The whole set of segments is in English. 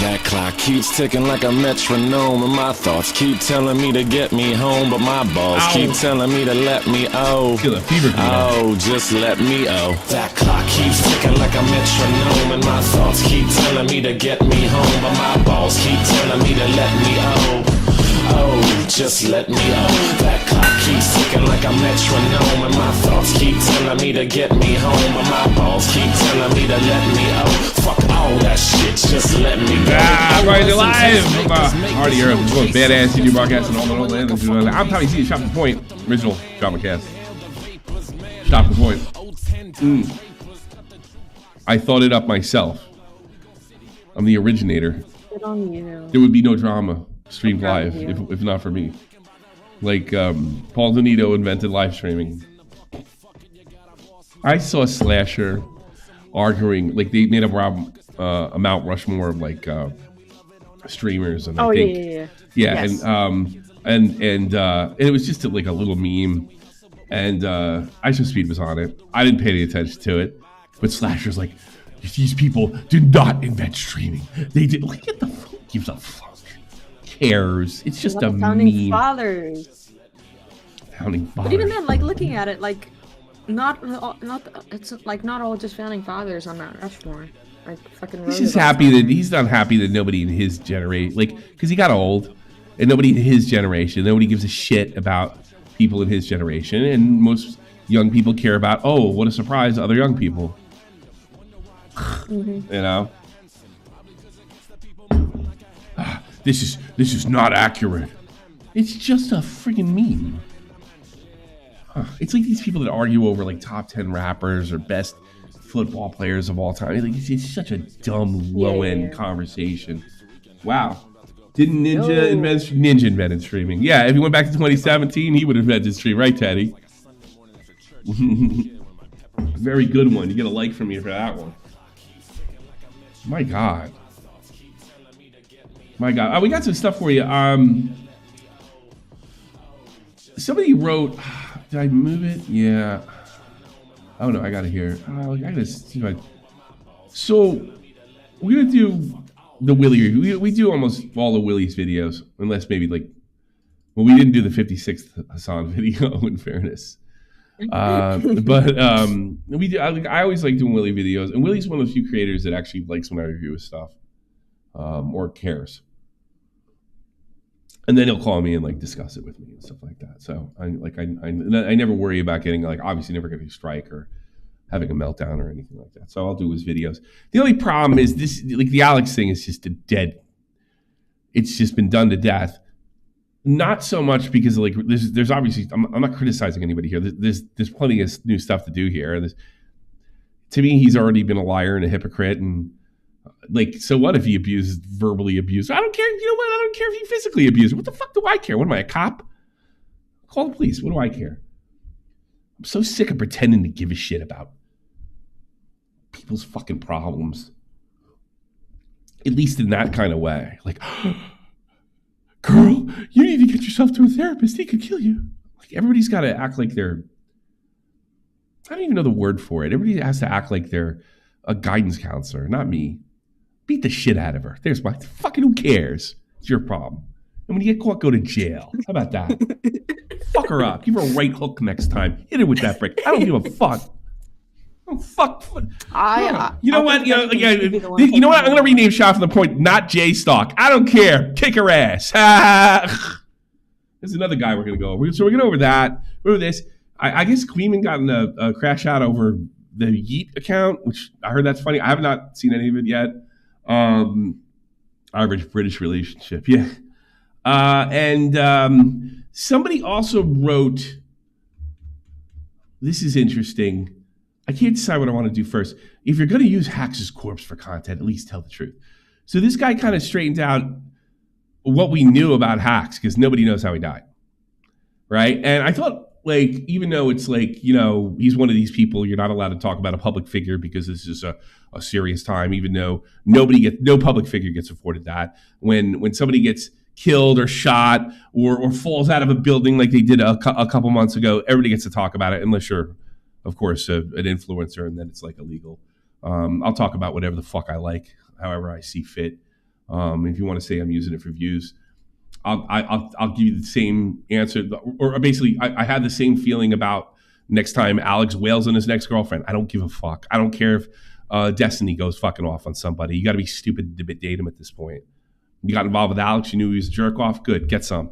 That clock keeps ticking like a metronome, and my thoughts keep telling me to get me home, but my balls keep telling me to let me just let me That clock keeps ticking like a metronome, and my thoughts keep telling me to get me home, but my balls keep telling me to let me just let me That clock keeps ticking like a metronome, and my thoughts keep telling me to get me home, but my balls keep telling me to let me fuck all that shit, just let me go. Right, live from Already Europe, most badass CD broadcast and all the land. I'm Tommy C. Shop the Point, original Drama Cast. Shop the Point. I thought it up myself. I'm the originator. Good on you. There would be no drama streamed live if not for me. Like Paul Donito invented live streaming. I saw Slasher arguing, like they made a Mount Rushmore of like streamers, and I think yes. and it was just like a little meme, and ISOSpeed was on it. I didn't pay any attention to it, but Slasher's like, these people did not invent streaming. They did. Like, get the fuck, gives a fuck. Cares? It's just a founding fathers. Founding fathers. But even then, like looking at it, like it's like not all just founding fathers on Mount Rushmore. Like fucking. He's just happy that he's not happy that nobody in his generation, like, because he got old, and nobody in his generation, nobody gives a shit about people in his generation, and most young people care about, oh, what a surprise, other young people. You know. This is not accurate. It's just a freaking meme. It's like these people that argue over like top 10 rappers or best football players of all time. Like, it's such a dumb low-end conversation. Wow. Didn't Ninja invented streaming? Yeah, if he went back to 2017, he would have invented streaming, right, Teddy? Very good one. You get a like from me for that one. My God. My God. Oh, we got some stuff for you. Somebody wrote, did I move it? Yeah. Oh, no, I got it here. I got to see if I... So, we're going to do the Willy. We do almost all the Willy's videos, unless maybe like... Well, we didn't do the 56th Hassan video, in fairness. But we do. I always like doing Willy videos. And Willy's one of the few creators that actually likes when I review his stuff. Or cares. And then he'll call me and like discuss it with me and stuff like that. So I never worry about getting, like, obviously never getting a strike or having a meltdown or anything like that. So I'll do his videos. The only problem is this, like, the Alex thing is just it's just been done to death. Not so much because, like, there's obviously, I'm not criticizing anybody here. There's plenty of new stuff to do here. To me, he's already been a liar and a hypocrite, and like, so what if he verbally abused? I don't care. You know what? I don't care if he physically abused. What the fuck do I care? What am I, a cop? Call the police. What do I care? I'm so sick of pretending to give a shit about people's fucking problems. At least in that kind of way. Like, girl, you need to get yourself to a therapist. He could kill you. Like, everybody's got to act like they're, I don't even know the word for it. Everybody has to act like they're a guidance counselor, not me. Beat the shit out of her. There's my fucking, who cares? It's your problem. And when you get caught, go to jail. How about that? Fuck her up. Give her a right hook next time. Hit her with that brick. I don't give a fuck. Oh, fuck. You know what? You know what? I'm going to rename Shot from the Point, not J Stock. I don't care. Kick her ass. There's another guy we're going to go over. So we're going to go over that. Over this. I guess Queeman got in a crash out over the Yeet account, which I heard that's funny. I have not seen any of it yet. Average British relationship, yeah. And somebody also wrote, this is interesting. I can't decide what I want to do first. If you're going to use Hax's corpse for content, at least tell the truth. So this guy kind of straightened out what we knew about Hax, because nobody knows how he died, right? And I thought, like, even though it's like, you know, he's one of these people, you're not allowed to talk about a public figure because this is a serious time, even though no public figure gets afforded that. When somebody gets killed or shot or falls out of a building like they did a couple months ago, everybody gets to talk about it, unless you're, of course, an influencer, and then it's like illegal. I'll talk about whatever the fuck I like, however I see fit. If you want to say I'm using it for views, I'll give you the same answer. Or basically, I had the same feeling about next time Alex wails on his next girlfriend. I don't give a fuck. I don't care if Destiny goes fucking off on somebody. You got to be stupid to date him at this point. You got involved with Alex. You knew he was a jerk off. Good. Get some.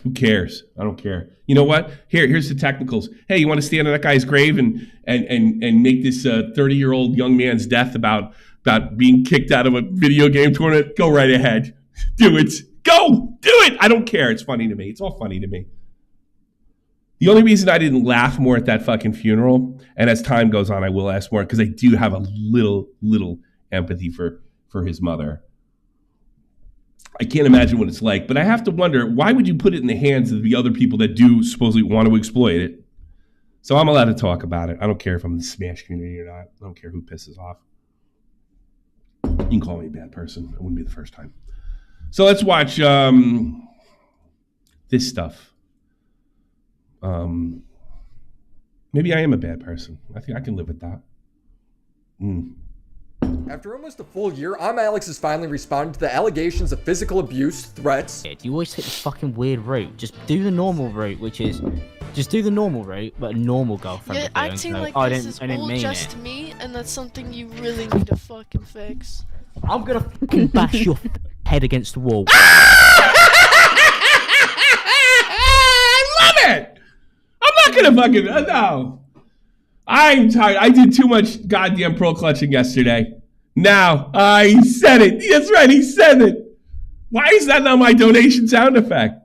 Who cares? I don't care. You know what? Here's the technicals. Hey, you want to stand on that guy's grave and make this 30-year-old young man's death about being kicked out of a video game tournament? Go right ahead. Do it. Go. Do it. I don't care. It's funny to me. It's all funny to me. The only reason I didn't laugh more at that fucking funeral, and as time goes on, I will ask more, because I do have a little empathy for his mother. I can't imagine what it's like, but I have to wonder, why would you put it in the hands of the other people that do supposedly want to exploit it? So I'm allowed to talk about it. I don't care if I'm in the Smash community or not. I don't care who pisses off. You can call me a bad person. It wouldn't be the first time. So let's watch this stuff. Maybe I am a bad person. I think I can live with that. After almost a full year, IMALLEXX has finally responded to the allegations of physical abuse, threats. You always take the fucking weird route. Just do the normal route, which is just do the normal route, but a normal girlfriend. You're acting like this is all just me, and that's something you really need to fucking fix. I'm gonna fucking bash your head against the wall. I love it! I'm not gonna fucking, no. I'm tired. I did too much goddamn pro clutching yesterday. Now, he said it. That's right, he said it. Why is that not my donation sound effect?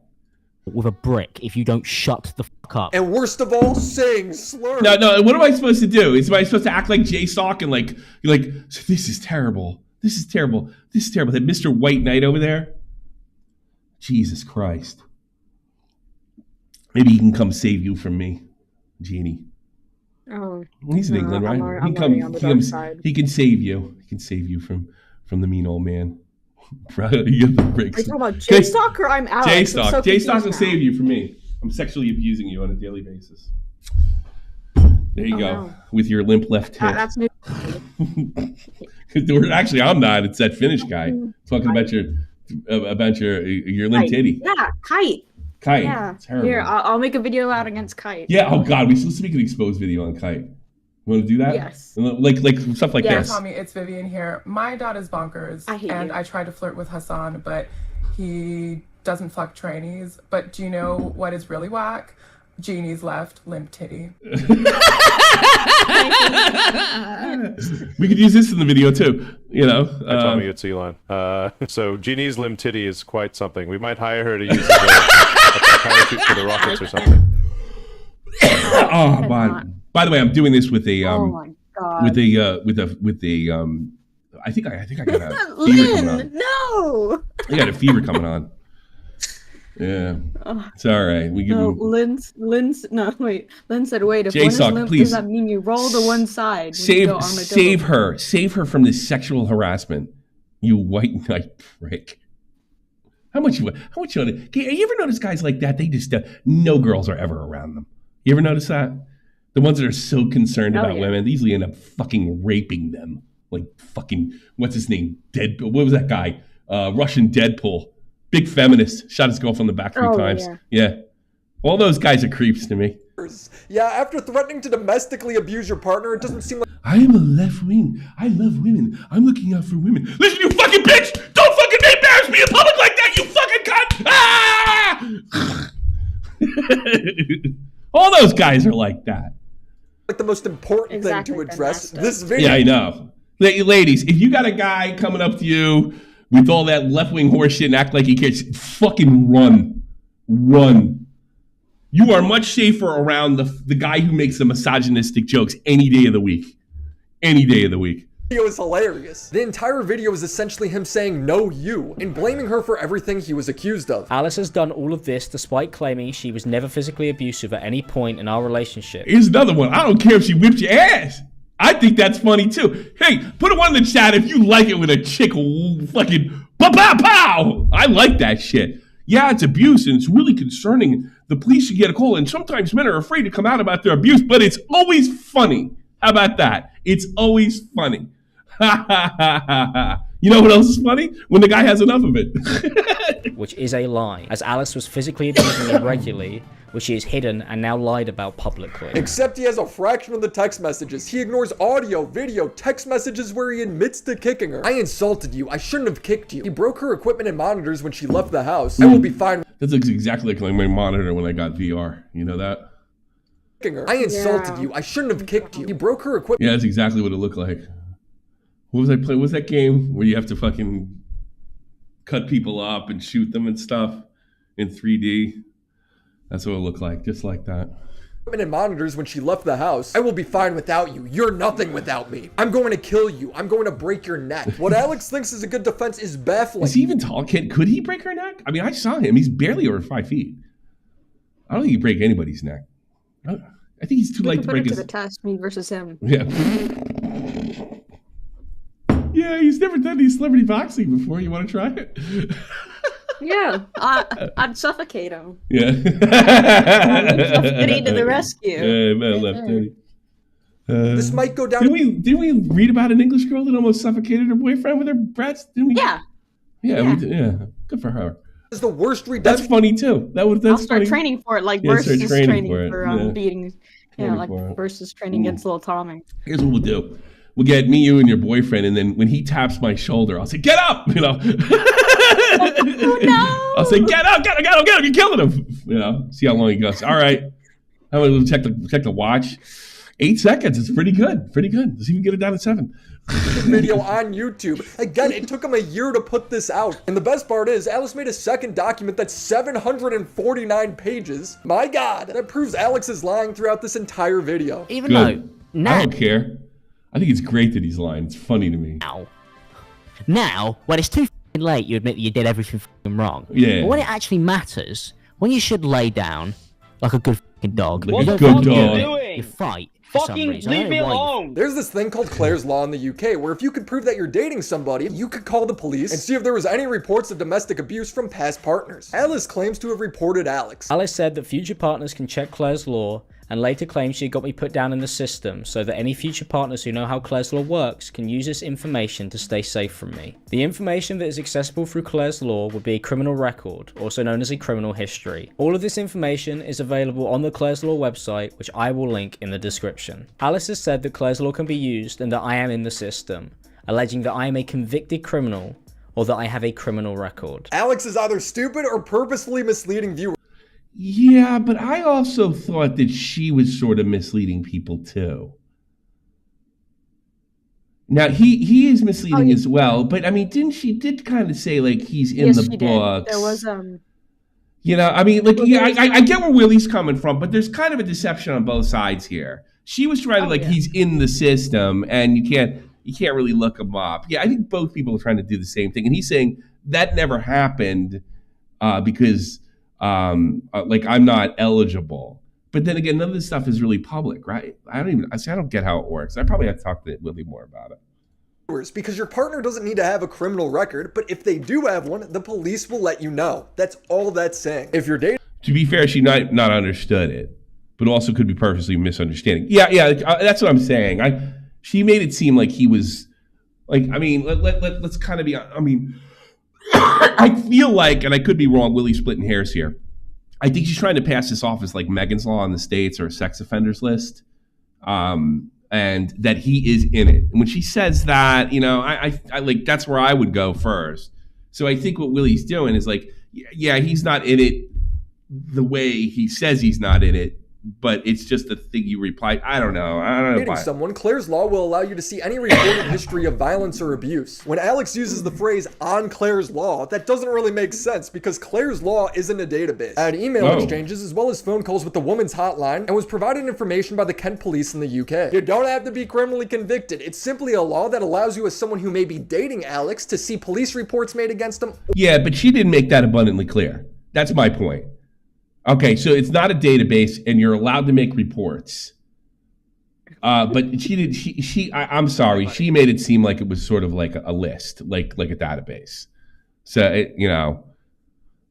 With a brick if you don't shut the fuck up. And worst of all, saying slurs. No, what am I supposed to do? Am I supposed to act like J-Sock and like, this is terrible. This is terrible. This is terrible. That Mr. White Knight over there? Jesus Christ. Maybe he can come save you from me, Jeannie. Oh, he's in England, right? He can save you. He can save you from the mean old man. Bro, you have the bricks. Are you talking about J-Stock or I'm Alex? J-Stock. J-Stock will save you from me. I'm sexually abusing you on a daily basis. There you go. No. With your limp left hip. That's new. Actually, I'm not. It's that Finnish guy talking about your limp titty. Yeah, Kite. Yeah. Terrible. Here, I'll make a video out against Kite. Yeah. Oh God, let's make an exposed video on Kite. You want to do that? Yes. Like stuff like this. Tommy, it's Vivian here. My dad is bonkers, I tried to flirt with Hassan, but he doesn't fuck trainees. But do you know what is really whack? Jeannie's left limp titty. We could use this in the video too. You know. Hi, Tommy, it's Elon. So Jeannie's limp titty is quite something. We might hire her to use as a parachute for the rockets or something. Oh man. By the way, I'm doing this with a oh my God. with a I think I got a fever coming on. No. I got a fever coming on. Yeah. It's all right. We give Lynn said, wait, if one is limp, please. does that mean you roll to one side? Save her from this sexual harassment, you white knight prick. How much you on you ever notice guys like that? They just no girls are ever around them. You ever notice that? The ones that are so concerned about women, they usually end up fucking raping them. Like fucking, what's his name? Deadpool. What was that guy? Russian Deadpool. Big feminist. Shot his girlfriend in the back 3 times. Yeah. All those guys are creeps to me. Yeah, after threatening to domestically abuse your partner, it doesn't seem like... I am a left wing. I love women. I'm looking out for women. Listen, you fucking bitch! Don't fucking embarrass me in public like that, you fucking cunt! Ah! All those guys are like that. Like the most important thing to address this video. Yeah, I know. Ladies, if you got a guy coming up to you with all that left-wing horse shit and act like he cares, fucking run. Run. You are much safer around the guy who makes the misogynistic jokes any day of the week. Any day of the week. The video is hilarious. The entire video is essentially him saying no you and blaming her for everything he was accused of. Alice has done all of this despite claiming she was never physically abusive at any point in our relationship. Here's another one. I don't care if she whipped your ass. I think that's funny too. Hey, put one in the chat if you like it with a chick fucking pow. I like that shit. Yeah, it's abuse and it's really concerning. The police should get a call, and sometimes men are afraid to come out about their abuse, but it's always funny. How about that? It's always funny. You know what else is funny? When the guy has enough of it. Which is a lie, as Alice was physically abusing me regularly, which she has hidden and now lied about publicly. Except he has a fraction of the text messages. He ignores audio, video, text messages where he admits to kicking her. I insulted you. I shouldn't have kicked you. He broke her equipment and monitors when she left the house. I will be fine. That looks exactly like my monitor when I got VR. You know that? I insulted you. I shouldn't have kicked you. He broke her equipment. Yeah, that's exactly what it looked like. What was I playing? What was that game where you have to fucking cut people up and shoot them and stuff in 3D? That's what it looked like, just like that. And monitors when she left the house. I will be fine without you. You're nothing without me. I'm going to kill you. I'm going to break your neck. What Alex thinks is a good defense is baffling. Is he even tall? Could he break her neck? I mean, I saw him. He's barely over 5 feet. I don't think he'd break anybody's neck. I think he's too light to break his... the test, me versus him. Yeah. Yeah, he's never done any celebrity boxing before. You want to try it? Yeah, I'd suffocate him. Yeah. Getting to the rescue. Yeah, man, left Teddy. This might go down. Didn't we read about an English girl that almost suffocated her boyfriend with her breasts? Didn't we? Yeah. Yeah, we did, yeah. Good for her. Is the worst redemption. That's funny too. That's I'll start funny. training for it, like Yeah, versus start training training for beating. Yeah, like for it. versus training against little Tommy. Here's what we'll do. We'll get me, you, and your boyfriend, and then when he taps my shoulder, I'll say, "Get up!" You know. Oh no! I'll say, "Get up! Get him! You're killing him!" You know. See how long he goes. All right. I'm gonna check the watch. 8 seconds. It's pretty good. Pretty good. Let's even get it down to 7. Video on YouTube. Again, it took him a year to put this out. And the best part is, Alice made a second document that's 749 pages. My God, that proves Alex is lying throughout this entire video. Even though I don't care. I think it's great that he's lying. It's funny to me. Now, when it's too f***ing late, you admit that you did everything f***ing wrong. Yeah. But when it actually matters, when you should lay down like a good f***ing dog, Like you a don't good fight, dog. you fight. Fucking leave me alone. There's this thing called Clare's Law in the UK, where if you could prove that you're dating somebody, you could call the police and see if there was any reports of domestic abuse from past partners. Alice claims to have reported Alex. Alice said that future partners can check Claire's law, and later claimed she got me put down in the system so that any future partners who know how Claire's law works can use this information to stay safe from me. The information that is accessible through Claire's law would be a criminal record, also known as a criminal history. All of this information is available on the Claire's law website, which I will link in the description. Alice has said that Claire's law can be used and that I am in the system, alleging that I am a convicted criminal or that I have a criminal record. Alex is either stupid or purposefully misleading viewers. Yeah, but I also thought that she was sort of misleading people too. Now he is misleading as well, but I mean, she did kind of say like he's in the books. There was You know, I mean, like I get where Willy's coming from, but there's kind of a deception on both sides here. She was trying to he's in the system, and you can't really look him up. Yeah, I think both people are trying to do the same thing, and he's saying that never happened because. Like I'm not eligible, but then again, none of this stuff is really public, right? I don't get how it works. I probably have to talk to Willy more about it. Because your partner doesn't need to have a criminal record, but if they do have one, the police will let you know. That's all that's saying. If you're dating, to be fair, she not understood it, but also could be purposely misunderstanding. Yeah, that's what I'm saying. She made it seem like he was like. I mean, let's kind of be. I mean. I feel like, and I could be wrong, Willy's splitting hairs here. I think she's trying to pass this off as like Megan's Law in the States or a sex offenders list, and that he is in it. And when she says that, you know, I like that's where I would go first. So I think what Willy's doing is like, yeah, he's not in it the way he says he's not in it, but it's just the thing you reply. I don't know. Dating someone, Claire's law will allow you to see any reported history of violence or abuse. When Alex uses the phrase on Claire's law, that doesn't really make sense because Claire's law isn't a database. I had email exchanges as well as phone calls with the woman's hotline and was provided information by the Kent police in the UK. You don't have to be criminally convicted. It's simply a law that allows you as someone who may be dating Alex to see police reports made against him. Yeah, but she didn't make that abundantly clear. That's my point. Okay, so it's not a database, and you're allowed to make reports. But she did. I'm sorry. She made it seem like it was sort of like a list, like a database. So you know,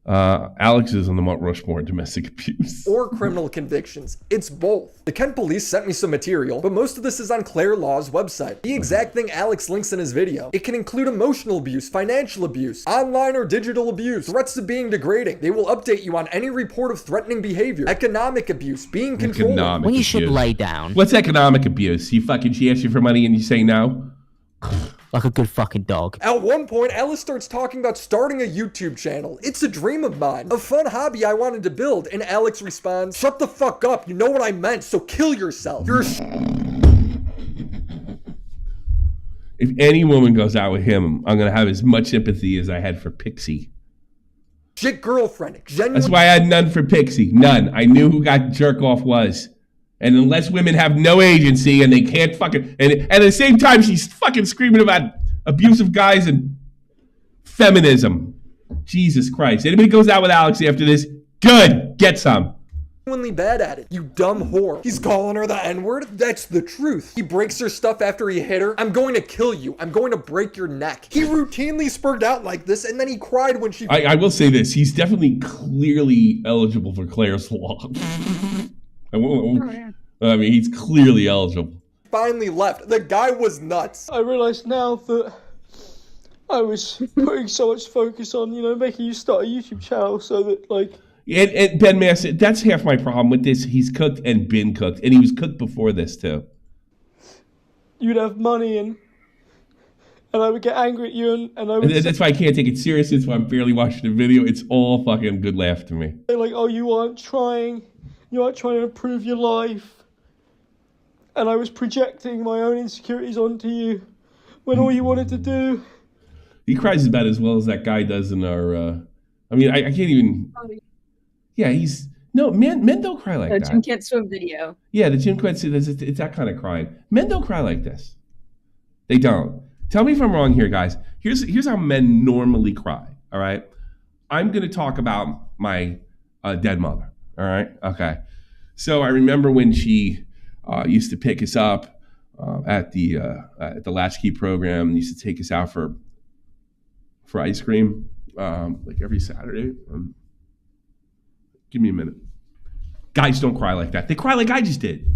Alex is on the Mount Rushmore in domestic abuse. Or criminal convictions. It's both. The Kent police sent me some material, but most of this is on Clare Law's website. The exact thing Alex links in his video. It can include emotional abuse, financial abuse, online or digital abuse, threats of being degrading. They will update you on any report of threatening behavior, economic abuse, being controlled. When you should lay down. What's economic abuse? She asks you for money and you say no? Like a good fucking dog. At one point, Alice starts talking about starting a YouTube channel. It's a dream of mine, a fun hobby I wanted to build. And Alex responds, shut the fuck up, you know what I meant, so kill yourself. You're If any woman goes out with him, I'm gonna have as much sympathy as I had for Pixie. Shit girlfriend. That's why I had none for Pixie, none. I knew who got jerk off was. And unless women have no agency and they can't fucking, and at the same time she's fucking screaming about abusive guys and feminism. Jesus Christ. Anybody goes out with Alex after this, good, get some. Genuinely bad at it, you dumb whore. He's calling her the N-word? That's the truth. He breaks her stuff after he hit her. I'm going to kill you. I'm going to break your neck. He routinely spurred out like this and then he cried when she— I will say this, he's definitely clearly eligible for Clare's Law. I mean, he's clearly eligible. Finally left. The guy was nuts. I realize now that I was putting so much focus on, you know, making you start a YouTube channel so that, like... And Ben Master, that's half my problem with this. He's cooked and been cooked. And he was cooked before this, too. You'd have money and I would get angry at you and I would... And that's why I can't take it seriously. That's why I'm barely watching the video. It's all fucking good laugh to me. Say, like, oh, you aren't trying to improve your life. And I was projecting my own insecurities onto you when all you wanted to do... He cries about as well as that guy does in our... I mean, I can't even... Yeah, he's... No, men don't cry like that. The Jim Can't Swim video. Yeah, the Jim Can't Swim, it's that kind of crying. Men don't cry like this. They don't. Tell me if I'm wrong here, guys. Here's how men normally cry, all right? I'm going to talk about my dead mother, all right? Okay. So I remember when she used to pick us up at the Latchkey program, and used to take us out for ice cream, like every Saturday. Give me a minute. Guys don't cry like that. They cry like I just did.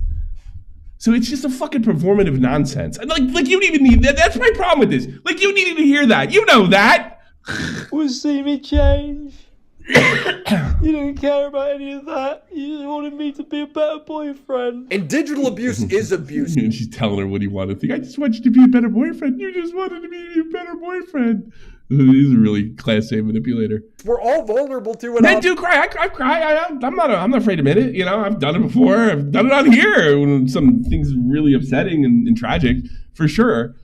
So it's just a fucking performative nonsense. And like you don't even need that. That's my problem with this. Like you needed to hear that. You know that. Will see me change. You didn't care about any of that. You just wanted me to be a better boyfriend. And digital abuse is abuse. And she's telling her what he wanted to think. I just want you to be a better boyfriend. You just wanted me to be a better boyfriend. He's a really class A manipulator. We're all vulnerable to it. Men do cry. I cry. I'm not afraid to admit it. You know, I've done it before. I've done it on here when some things really upsetting and tragic, for sure.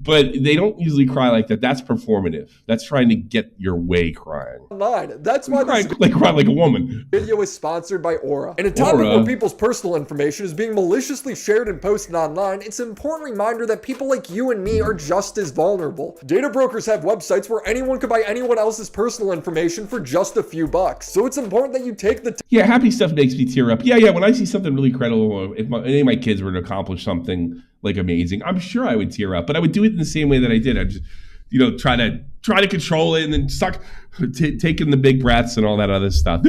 But they don't usually cry like that. That's performative. That's trying to get your way crying. Online. That's why they cry like a woman. Video is sponsored by Aura. In a time where people's personal information is being maliciously shared and posted online, it's an important reminder that people like you and me are just as vulnerable. Data brokers have websites where anyone could buy anyone else's personal information for just a few bucks. So it's important that you take the Yeah, happy stuff makes me tear up. Yeah, when I see something really credible, if any of my kids were to accomplish something like amazing, I'm sure I would tear up, but I would do it in the same way that I did. I just, you know, try to control it and then taking the big breaths and all that other stuff.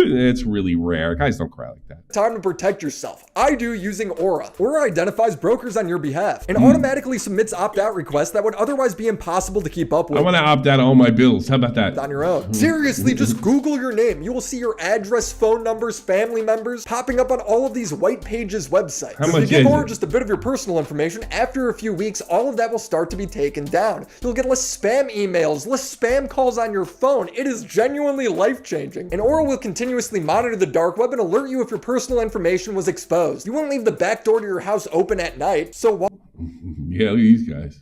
It's really rare. Guys don't cry like that. Time to protect yourself. I do using Aura. Aura identifies brokers on your behalf and automatically submits opt-out requests that would otherwise be impossible to keep up with. I want to opt out of all my bills. How about that? On your own. Seriously, just Google your name. You will see your address, phone numbers, family members popping up on all of these white pages websites. How much if you give Aura just a bit of your personal information, after a few weeks, all of that will start to be taken down. You'll get less spam emails, less spam calls on your phone. It is genuinely life-changing. And Aura will continuously monitor the dark web and alert you if your personal information was exposed. You won't leave the back door to your house open at night, so why? Yeah, look at these guys.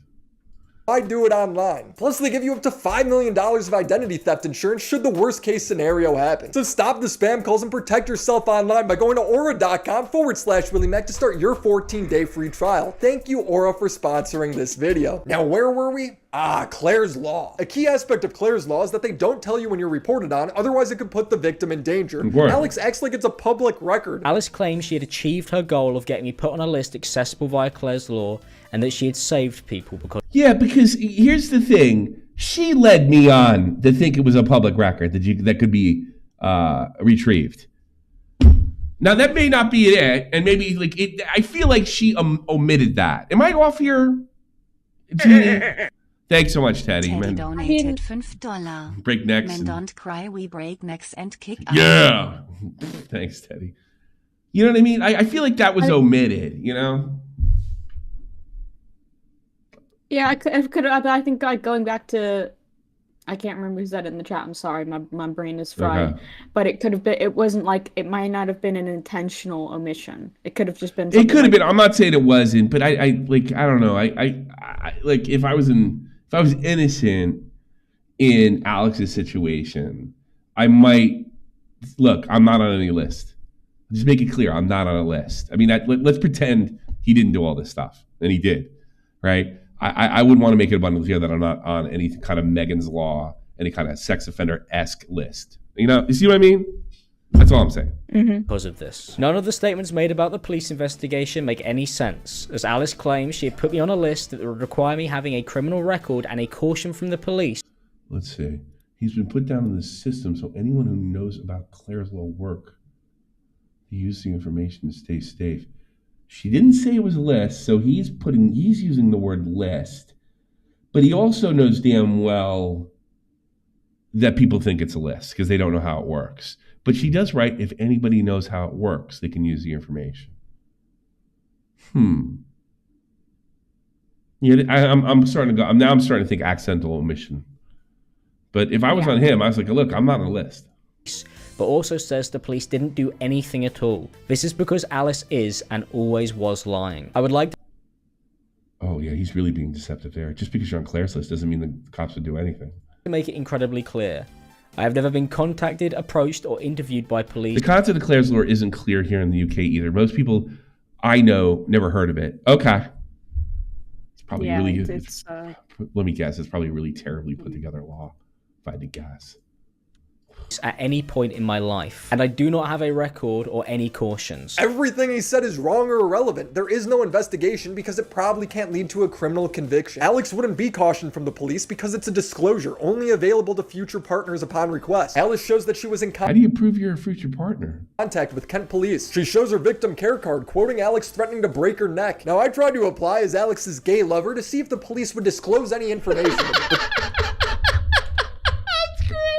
Why do it online? Plus, they give you up to $5 million of identity theft insurance should the worst case scenario happen. So stop the spam calls and protect yourself online by going to aura.com/WillyMac to start your 14-day free trial. Thank you, Aura, for sponsoring this video. Now, where were we? Clare's Law. A key aspect of Clare's Law is that they don't tell you when you're reported on, otherwise it could put the victim in danger. Alex acts like it's a public record. Alice claims she had achieved her goal of getting me put on a list accessible via Clare's Law, and that she had saved people because... Yeah, because here's the thing. She led me on to think it was a public record that could be retrieved. Now that may not be it, and maybe like it. I feel like she omitted that. Am I off here? Thanks so much, Teddy. Teddy donated $5. Break necks. Men don't cry, we break necks and kick out. Yeah. Thanks, Teddy. You know what I mean? I feel like that was omitted, you know? Yeah, I could. I think like going back to, I can't remember who said it in the chat. I'm sorry, my brain is fried. Okay. But it could have been. It wasn't like it might not have been an intentional omission. It could have just been. It could have been. I'm not saying it wasn't, but I like I don't know. I like if I was innocent in Alex's situation, I might look. I'm not on any list. Just make it clear, I'm not on a list. I mean, let's pretend he didn't do all this stuff, and he did, right? I wouldn't want to make it abundantly clear that I'm not on any kind of Megan's Law, any kind of sex offender-esque list. You know, you see what I mean? That's all I'm saying. Because of this. None of the statements made about the police investigation make any sense, as Alice claims she had put me on a list that would require me having a criminal record and a caution from the police. Let's see. He's been put down in the system, so anyone who knows about Clare's law work, he used the information to stay safe. She didn't say it was a list, so he's using the word list, but he also knows damn well that people think it's a list because they don't know how it works. But she does write, if anybody knows how it works, they can use the information. Yeah, I'm starting to go. I'm starting to think accidental omission. But if I was on him, I was like, look, I'm not on a list. But also says the police didn't do anything at all. This is because Alice is and always was lying. I would like to... Oh yeah, he's really being deceptive there. Just because you're on Clare's list doesn't mean the cops would do anything. To make it incredibly clear, I have never been contacted, approached, or interviewed by police. The concept of Clare's law isn't clear here in the UK either. Most people I know never heard of it. Okay. It's probably let me guess, it's probably a really terribly put together law, if I had to guess. At any point in my life, and I do not have a record or any cautions. Everything he said is wrong or irrelevant. There is no investigation because it probably can't lead to a criminal conviction. Alex wouldn't be cautioned from the police because it's a disclosure only available to future partners upon request. Alice shows that she was in How do you prove you're a future partner? Contact with Kent police. She shows her victim care card, quoting Alex threatening to break her neck. Now I tried to apply as Alex's gay lover to see if the police would disclose any information.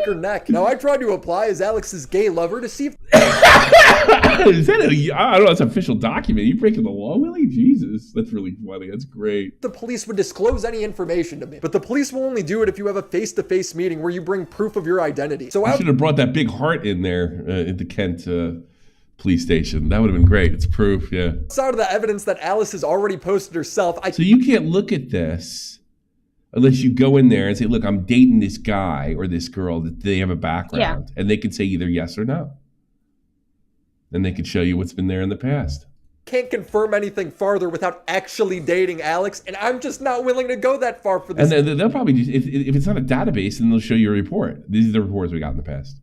Her neck. Now I tried to apply as Alex's gay lover to see if is that I don't know, it's an official document. You breaking the law, Willie? Jesus, that's really funny. That's great. The police would disclose any information to me, but the police will only do it if you have a face-to-face meeting where you bring proof of your identity. So I should have brought that big heart in there at the Kent police station. That would have been great. It's proof, yeah. Outside of the evidence that Alice has already posted herself, so you can't look at this unless you go in there and say, look, I'm dating this guy or this girl, that they have a background. Yeah. And they can say either yes or no. And they can show you what's been there in the past. Can't confirm anything farther without actually dating Alex, and I'm just not willing to go that far for this. And they'll probably just, if it's not a database, then they'll show you a report. These are the reports we got in the past.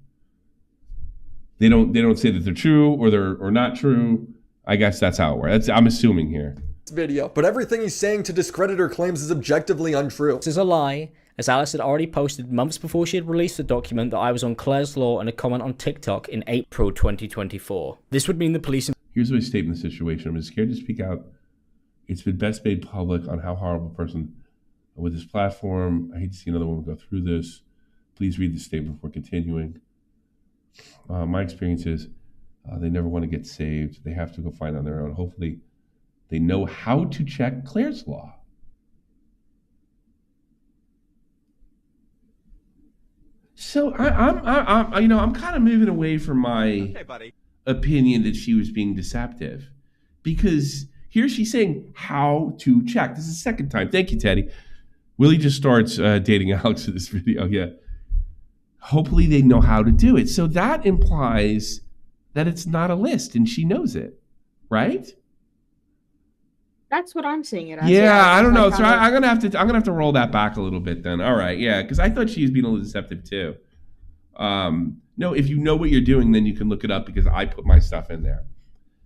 They don't say that they're true or not true. I guess that's how it works. I'm assuming here. Video, but everything he's saying to discredit her claims is objectively untrue. This is a lie, as Alice had already posted months before she had released the document that I was on Clare's law and a comment on TikTok in April 2024. This would mean the police... Here's what I state in the situation. I'm scared to speak out. It's been best made public on how horrible a person with this platform. I hate to see another woman go through this. Please read the statement before continuing. My experience is they never want to get saved. They have to go find on their own. Hopefully they know how to check Clare's law. So I'm kind of moving away from my opinion that she was being deceptive, because here she's saying how to check. This is the second time. Thank you, Teddy. Willie just starts dating Alex in this video. Yeah. Hopefully they know how to do it. So that implies that it's not a list, and she knows it, right? That's what I'm seeing it as. Yeah, I don't know. So I'm gonna have to roll that back a little bit then. All right, yeah, because I thought she was being a little deceptive too. No, if you know what you're doing, then you can look it up, because I put my stuff in there.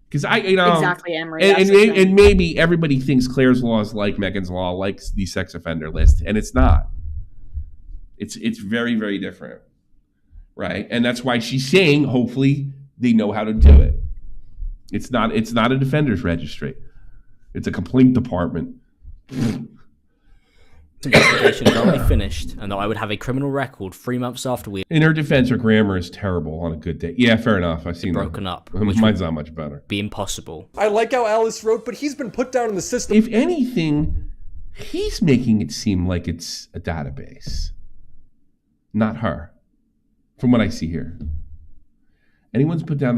Because exactly, Emery. And maybe everybody thinks Clare's law is like Megan's law, like the sex offender list, and it's not. It's very, very different, right? And that's why she's saying, hopefully, they know how to do it. It's not a defender's registry. It's a complaint department. Investigation had only finished, and that I would have a criminal record 3 months after we. In her defense, her grammar is terrible on a good day. Yeah, fair enough. I've seen broken up. Mine's not much better. Be impossible. I like how Alice wrote, but he's been put down in the system. If anything, he's making it seem like it's a database, not her. From what I see here. Anyone's put down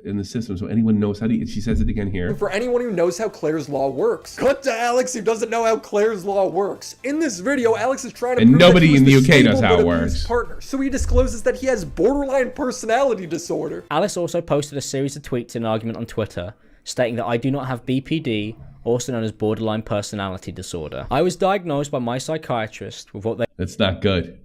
in the system, so anyone knows how to. She says it again here. For anyone who knows how Clare's law works. Cut to Alex, who doesn't know how Clare's law works. In this video, Alex is trying to prove nobody that in he the was UK knows stable how it but works. abused partner, so he discloses that he has borderline personality disorder. Alice also posted a series of tweets in an argument on Twitter, stating that I do not have BPD, also known as borderline personality disorder. I was diagnosed by my psychiatrist with what they. That's not good.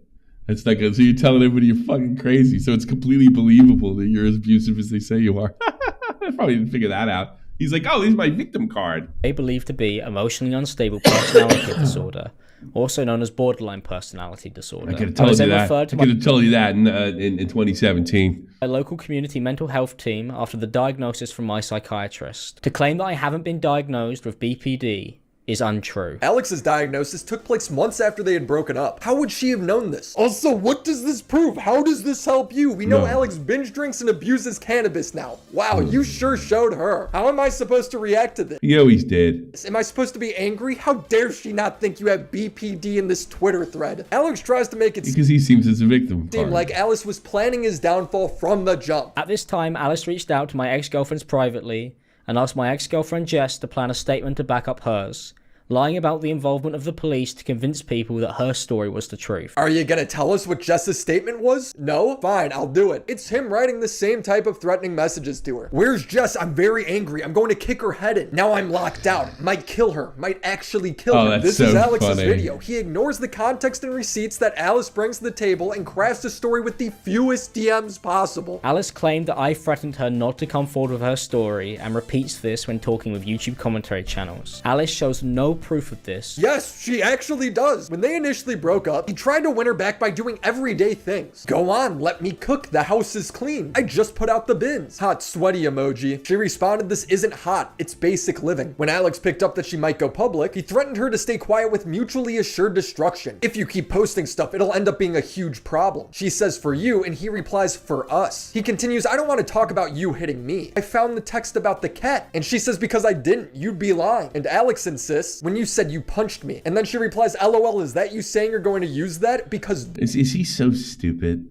That's not good. So you're telling everybody you're fucking crazy. So it's completely believable that you're as abusive as they say you are. I probably didn't figure that out. He's like, oh, here's my victim card. They believe to be emotionally unstable personality disorder, also known as borderline personality disorder. I could have told you that. I could have told you that in 2017. A local community mental health team after the diagnosis from my psychiatrist. To claim that I haven't been diagnosed with BPD is untrue. Alex's diagnosis took place months after they had broken up. How would she have known this? Also, what does this prove? How does this help you? We know Alex binge drinks and abuses cannabis now. Wow, you sure showed her. How am I supposed to react to this? You always did. Am I supposed to be angry? How dare she not think you have BPD in this Twitter thread? Alex tries to make it because he seems as a victim. Seem like Alice was planning his downfall from the jump. At this time, Alice reached out to my ex-girlfriends privately and asked my ex-girlfriend Jess to plan a statement to back up hers, lying about the involvement of the police to convince people that her story was the truth. Are you gonna tell us what Jess's statement was? No? Fine, I'll do it. It's him writing the same type of threatening messages to her. Where's Jess? I'm very angry. I'm going to kick her head in. Now I'm locked out. Might kill her. Might actually kill her. That's This is so Alex's funny. video. He ignores the context and receipts that Alice brings to the table and crafts a story with the fewest DMs possible. Alice claimed that I threatened her not to come forward with her story and repeats this when talking with YouTube commentary channels. Alice shows no proof of this. Yes, she actually does. When they initially broke up, he tried to win her back by doing everyday things. Go on, let me cook. The house is clean. I just put out the bins. Hot sweaty emoji. She responded, this isn't hot. It's basic living. When Alex picked up that she might go public, he threatened her to stay quiet with mutually assured destruction. If you keep posting stuff, it'll end up being a huge problem. She says for you, and he replies for us. He continues, I don't want to talk about you hitting me. I found the text about the cat. And she says, because I didn't, you'd be lying. And Alex insists, when you said you punched me. And then she replies, LOL, is that you saying you're going to use that? Because is he so stupid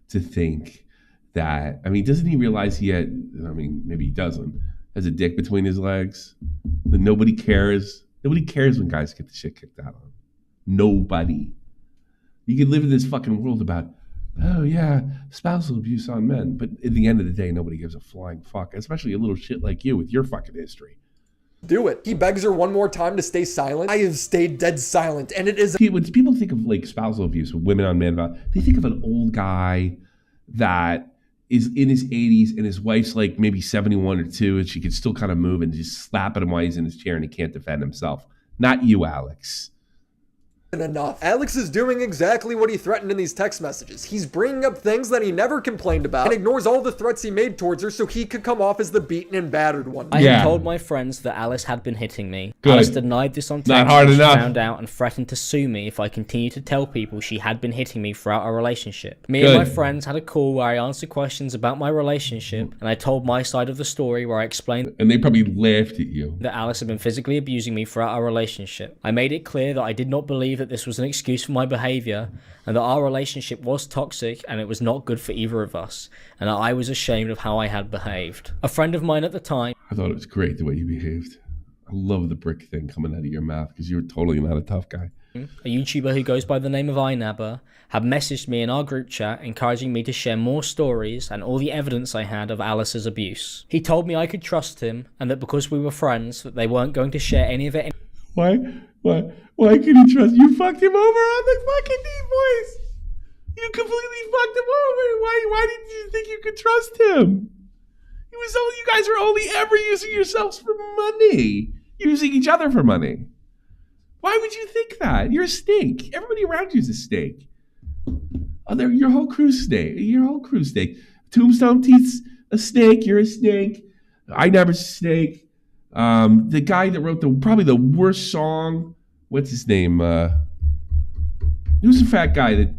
to think that, I mean, doesn't he realize he had, I mean, maybe he doesn't, has a dick between his legs? That nobody cares. Nobody cares when guys get the shit kicked out of them. Nobody. You could live in this fucking world about, oh yeah, spousal abuse on men. But at the end of the day, nobody gives a flying fuck, especially a little shit like you with your fucking history. Do it. He begs her one more time to stay silent. I have stayed dead silent, and it is. When people think of like spousal abuse, women on men, they think of an old guy that is in his 80s and his wife's like maybe 71 or 2, and she can still kind of move and just slap at him while he's in his chair and he can't defend himself. Not you, Alex. Enough. Alex is doing exactly what he threatened in these text messages. He's bringing up things that he never complained about and ignores all the threats he made towards her so he could come off as the beaten and battered one. I had told my friends that Alice had been hitting me. Good. Alice denied this on text. Not hard and enough. She found out and threatened to sue me if I continued to tell people she had been hitting me throughout our relationship. Me and my friends had a call where I answered questions about my relationship and I told my side of the story where I explained. And they probably laughed at you. That Alice had been physically abusing me throughout our relationship. I made it clear that I did not believe that this was an excuse for my behavior and that our relationship was toxic and it was not good for either of us and that I was ashamed of how I had behaved. A friend of mine at the time. I thought it was great the way you behaved. I love the brick thing coming out of your mouth because you're totally not a tough guy. A YouTuber who goes by the name of IMALLEXX had messaged me in our group chat encouraging me to share more stories and all the evidence I had of Alice's abuse. He told me I could trust him and that because we were friends that they weren't going to share any of it. Why can he trust you? Fucked him over on the fucking Deep Voice. You completely fucked him over. Why did you think you could trust him? You guys are only ever using yourselves for money. Using each other for money. Why would you think that? You're a snake. Everybody around you is a snake. Oh, your whole crew's snake. Your whole crew's snake. Tombstone Teeth's a snake. You're a snake. I never snake. The guy that wrote probably the worst song. What's his name? Who's the fat guy that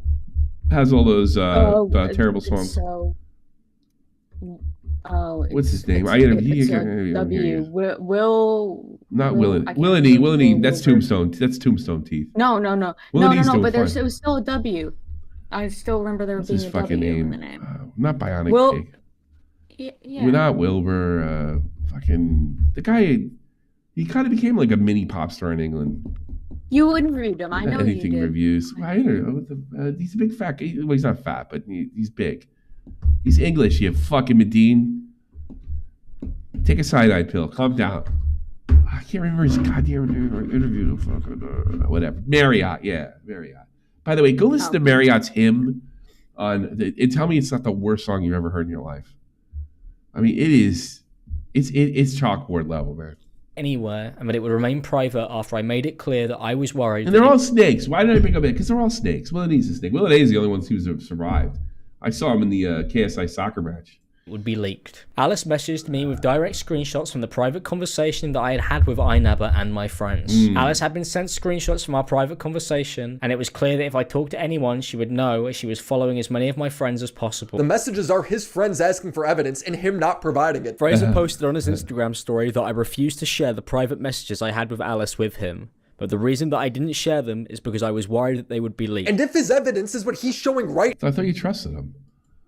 has all those terrible songs? What's his name? WILLY. That's Tombstone. That's Tombstone Teeth. No. But it was still a W. I still remember there being a W in the name. Not Bionic Pig. Yeah. We're not Wilbur. Fucking the guy. He kind of became like a mini pop star in England. You interviewed him. I know anything you did. Reviews. I don't know. He's a big fat guy. Well, he's not fat, but he's big. He's English. You fucking Medine. Take a cyanide pill. Calm down. I can't remember his goddamn interview. Whatever. Marriott. Yeah, Marriott. By the way, go listen to Marriott's hymn and tell me it's not the worst song you've ever heard in your life. I mean, it is. It's chalkboard level, man. Anywhere, and that it would remain private after I made it clear that I was worried. And they're all snakes. Why did I bring up it? Because they're all snakes. WILLY's a snake. WILLY is the only one who's survived. I saw him in the KSI soccer match. Would be leaked. Alice messaged me with direct screenshots from the private conversation that I had had with iNabber and my friends. Alice had been sent screenshots from our private conversation, and it was clear that if I talked to anyone, she would know as she was following as many of my friends as possible. The messages are his friends asking for evidence and him not providing it. Fraser posted on his Instagram story that I refused to share the private messages I had with Alice with him. But the reason that I didn't share them is because I was worried that they would be leaked. And if his evidence is what he's showing right I thought you trusted him.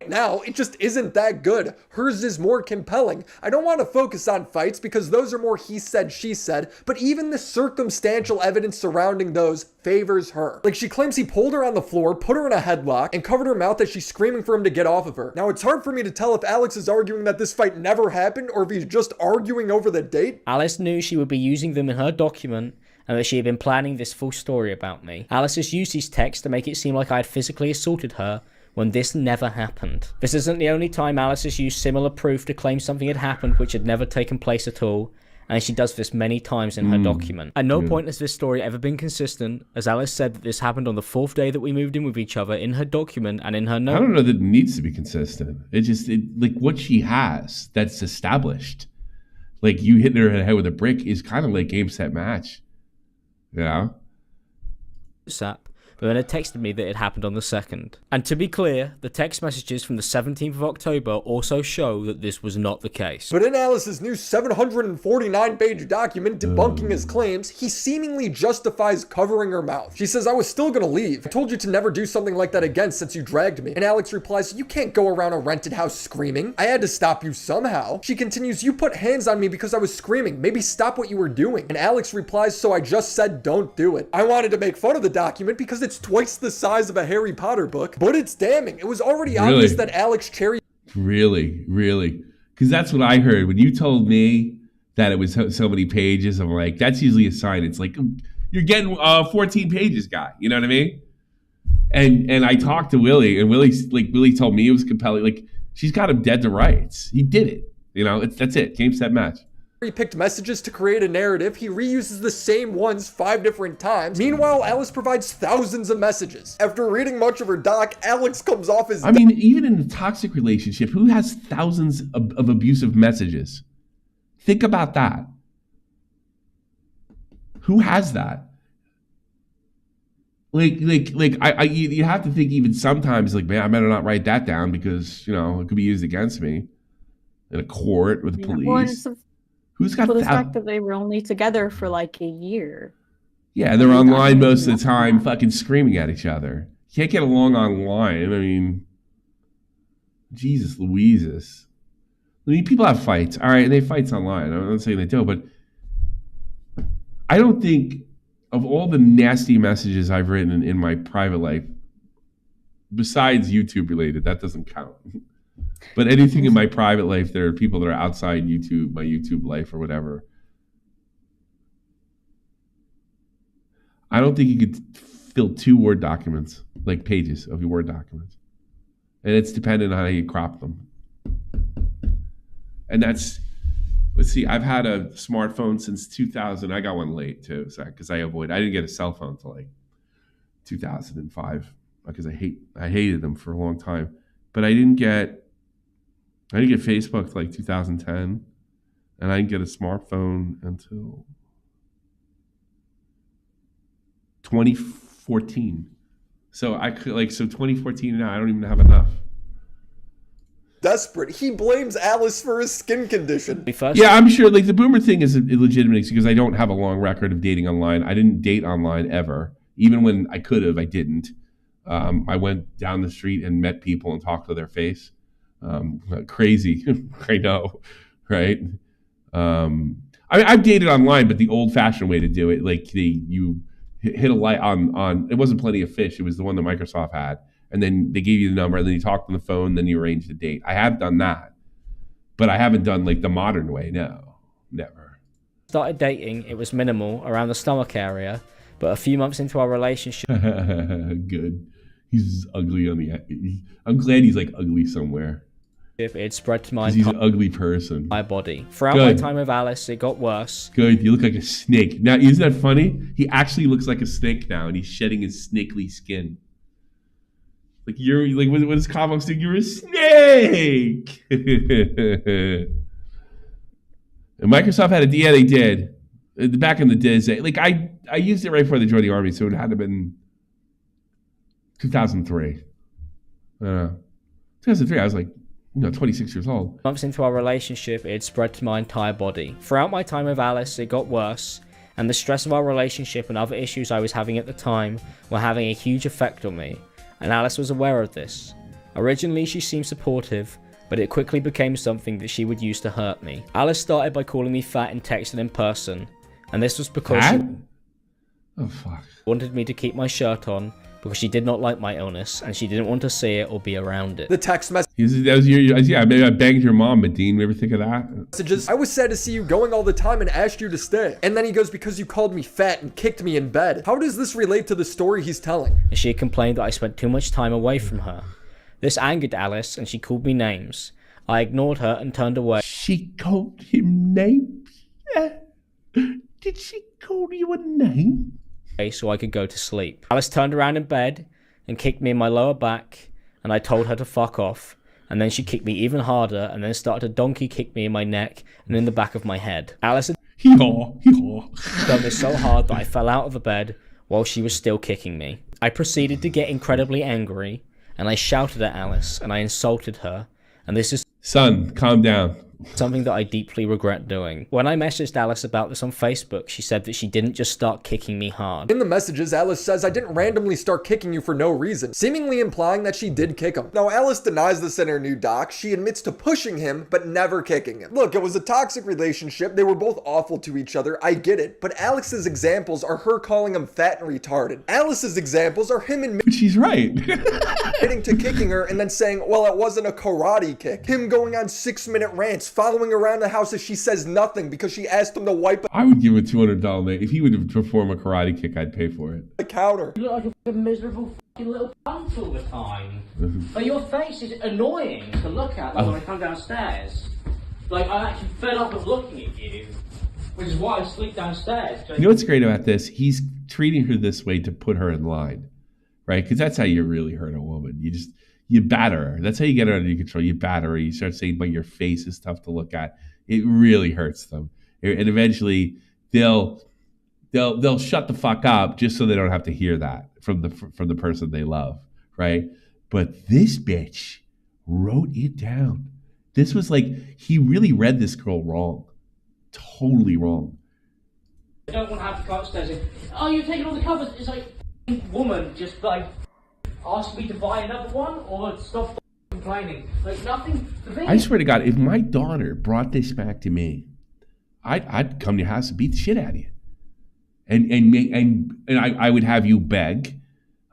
now, it just isn't that good. Hers is more compelling. I don't want to focus on fights because those are more he said, she said, but even the circumstantial evidence surrounding those favors her. Like, she claims he pulled her on the floor, put her in a headlock, and covered her mouth as she's screaming for him to get off of her. Now, it's hard for me to tell if Alex is arguing that this fight never happened or if he's just arguing over the date. Alice knew she would be using them in her document and that she had been planning this full story about me. Alice has used these texts to make it seem like I had physically assaulted her when this never happened. This isn't the only time Alice has used similar proof to claim something had happened which had never taken place at all, and she does this many times in her document. At no point has this story ever been consistent, as Alice said that this happened on the 4th day that we moved in with each other in her document and in her note. I don't know that it needs to be consistent. Like what she has that's established. Like you hitting her in the head with a brick is kind of like game, set, match. You know? But then it texted me that it happened on the 2nd. And to be clear, the text messages from the 17th of October also show that this was not the case. But in Alice's new 749-page document debunking his claims, he seemingly justifies covering her mouth. She says, I was still gonna leave. I told you to never do something like that again since you dragged me. And Alex replies, you can't go around a rented house screaming. I had to stop you somehow. She continues, you put hands on me because I was screaming. Maybe stop what you were doing. And Alex replies, so I just said don't do it. I wanted to make fun of the document because it's twice the size of a Harry Potter book, but it's damning. It was already obvious that Alex Cherry... Really? Because that's what I heard. When you told me that it was so many pages, I'm like, that's usually a sign. It's like, you're getting 14 pages, guy. You know what I mean? And I talked to Willy, and Willy told me it was compelling. Like, she's got him dead to rights. He did it. You know, that's it. Game, set, match. He picked messages to create a narrative. He reuses the same ones 5 different times. Meanwhile, Alice provides thousands of messages. After reading much of her doc, Alex comes off as... I mean, even in a toxic relationship, who has thousands of abusive messages? Think about that. Who has that? You have to think even sometimes, like, man, I better not write that down because, you know, it could be used against me in a court with the police. Who's got the fact that they were only together for like a year? Yeah, they're online most of the time, fucking screaming at each other. You can't get along online. I mean, Jesus Louises. I mean, people have fights, all right, and they fights online. I'm not saying they don't, but I don't think of all the nasty messages I've written in my private life, besides YouTube related, that doesn't count. But anything in my private life, there are people that are outside YouTube, my YouTube life or whatever. I don't think you could fill 2 Word documents, like pages of your Word documents. And it's dependent on how you crop them. And that's, let's see, I've had a smartphone since 2000. I got one late too, because I didn't get a cell phone until like 2005. because I hated them for a long time. But I didn't get Facebook till like 2010, and I didn't get a smartphone until 2014. So I could 2014 now I don't even have enough. Desperate. He blames Alice for his skin condition. Yeah, I'm sure like the boomer thing is illegitimate because I don't have a long record of dating online. I didn't date online ever. Even when I could have, I didn't. I went down the street and met people and talked to their face. Crazy. I know, right? I've dated online, but the old-fashioned way to do it, like you hit a light on. It wasn't Plenty of Fish. It was the one that Microsoft had. And then they gave you the number, and then you talked on the phone, then you arranged a date. I have done that, but I haven't done like the modern way. No, never. Started dating, it was minimal, around the stomach area, but a few months into our relationship... Good. He's ugly on the... I'm glad he's like ugly somewhere. It spread to my... He's an ugly person. My body. Throughout my time with Alice, it got worse. Good. You look like a snake. Now, isn't that funny? He actually looks like a snake now, and he's shedding his snakely skin. Like you're like what does comics think? You're a snake. And Microsoft had a they did. Back in the days, like I used it right before they joined the army, so it had to have been 2003. 2003. I was like 26 years old. Months into our relationship, it spread to my entire body. Throughout my time with Alice, it got worse, and the stress of our relationship and other issues I was having at the time were having a huge effect on me. And Alice was aware of this. Originally, she seemed supportive, but it quickly became something that she would use to hurt me. Alice started by calling me fat and texting in person, and this was because she wanted me to keep my shirt on because she did not like my illness and she didn't want to see it or be around it. The text message. Yeah, maybe I banged your mom, but Dean, ever think of that? Messages. I was sad to see you going all the time and asked you to stay. And then he goes, because you called me fat and kicked me in bed. How does this relate to the story he's telling? She had complained that I spent too much time away from her. This angered Alice and she called me names. I ignored her and turned away. She called him names? Did she call you a name? So I could go to sleep. Alice turned around in bed and kicked me in my lower back, and I told her to fuck off. And then she kicked me even harder and then started to donkey kick me in my neck and in the back of my head. Alice had done this so hard that I fell out of the bed while she was still kicking me. I proceeded to get incredibly angry, and I shouted at Alice and I insulted her, and this is... Son, calm down. Something that I deeply regret doing. When I messaged Alice about this on Facebook, she said that she didn't just start kicking me hard. In the messages, Alice says, I didn't randomly start kicking you for no reason, seemingly implying that she did kick him. Now, Alice denies this in her new doc. She admits to pushing him, but never kicking him. Look, it was a toxic relationship. They were both awful to each other. I get it. But Alex's examples are her calling him fat and retarded. Alice's examples are him admitting... She's right. admitting to kicking her and then saying, well, it wasn't a karate kick. Him going on 6-minute rants, following around the house as she says nothing because she asked him to wipe I would give a $200 night. If he would perform a karate kick, I'd pay for it. the counter. You look like a miserable fucking little cunt all the time. But your face is annoying to look at when I come downstairs. Like, I'm actually fed up of looking at you, which is why I sleep downstairs. You know what's great about this? He's treating her this way to put her in line, right? Because that's how you really hurt a woman. You batter her. That's how you get her under control. You batter her. You start saying, but your face is tough to look at. It really hurts them. And eventually they'll shut the fuck up just so they don't have to hear that from the person they love, right? But this bitch wrote it down. This was like, he really read this girl wrong. Totally wrong. I don't want to have to go upstairs and, oh, you're taking all the covers. It's like, woman just like ask me to buy another one or stop complaining. Like, nothing to me. I swear to God, if my daughter brought this back to me, I'd come to your house and beat the shit out of you. And I would have you beg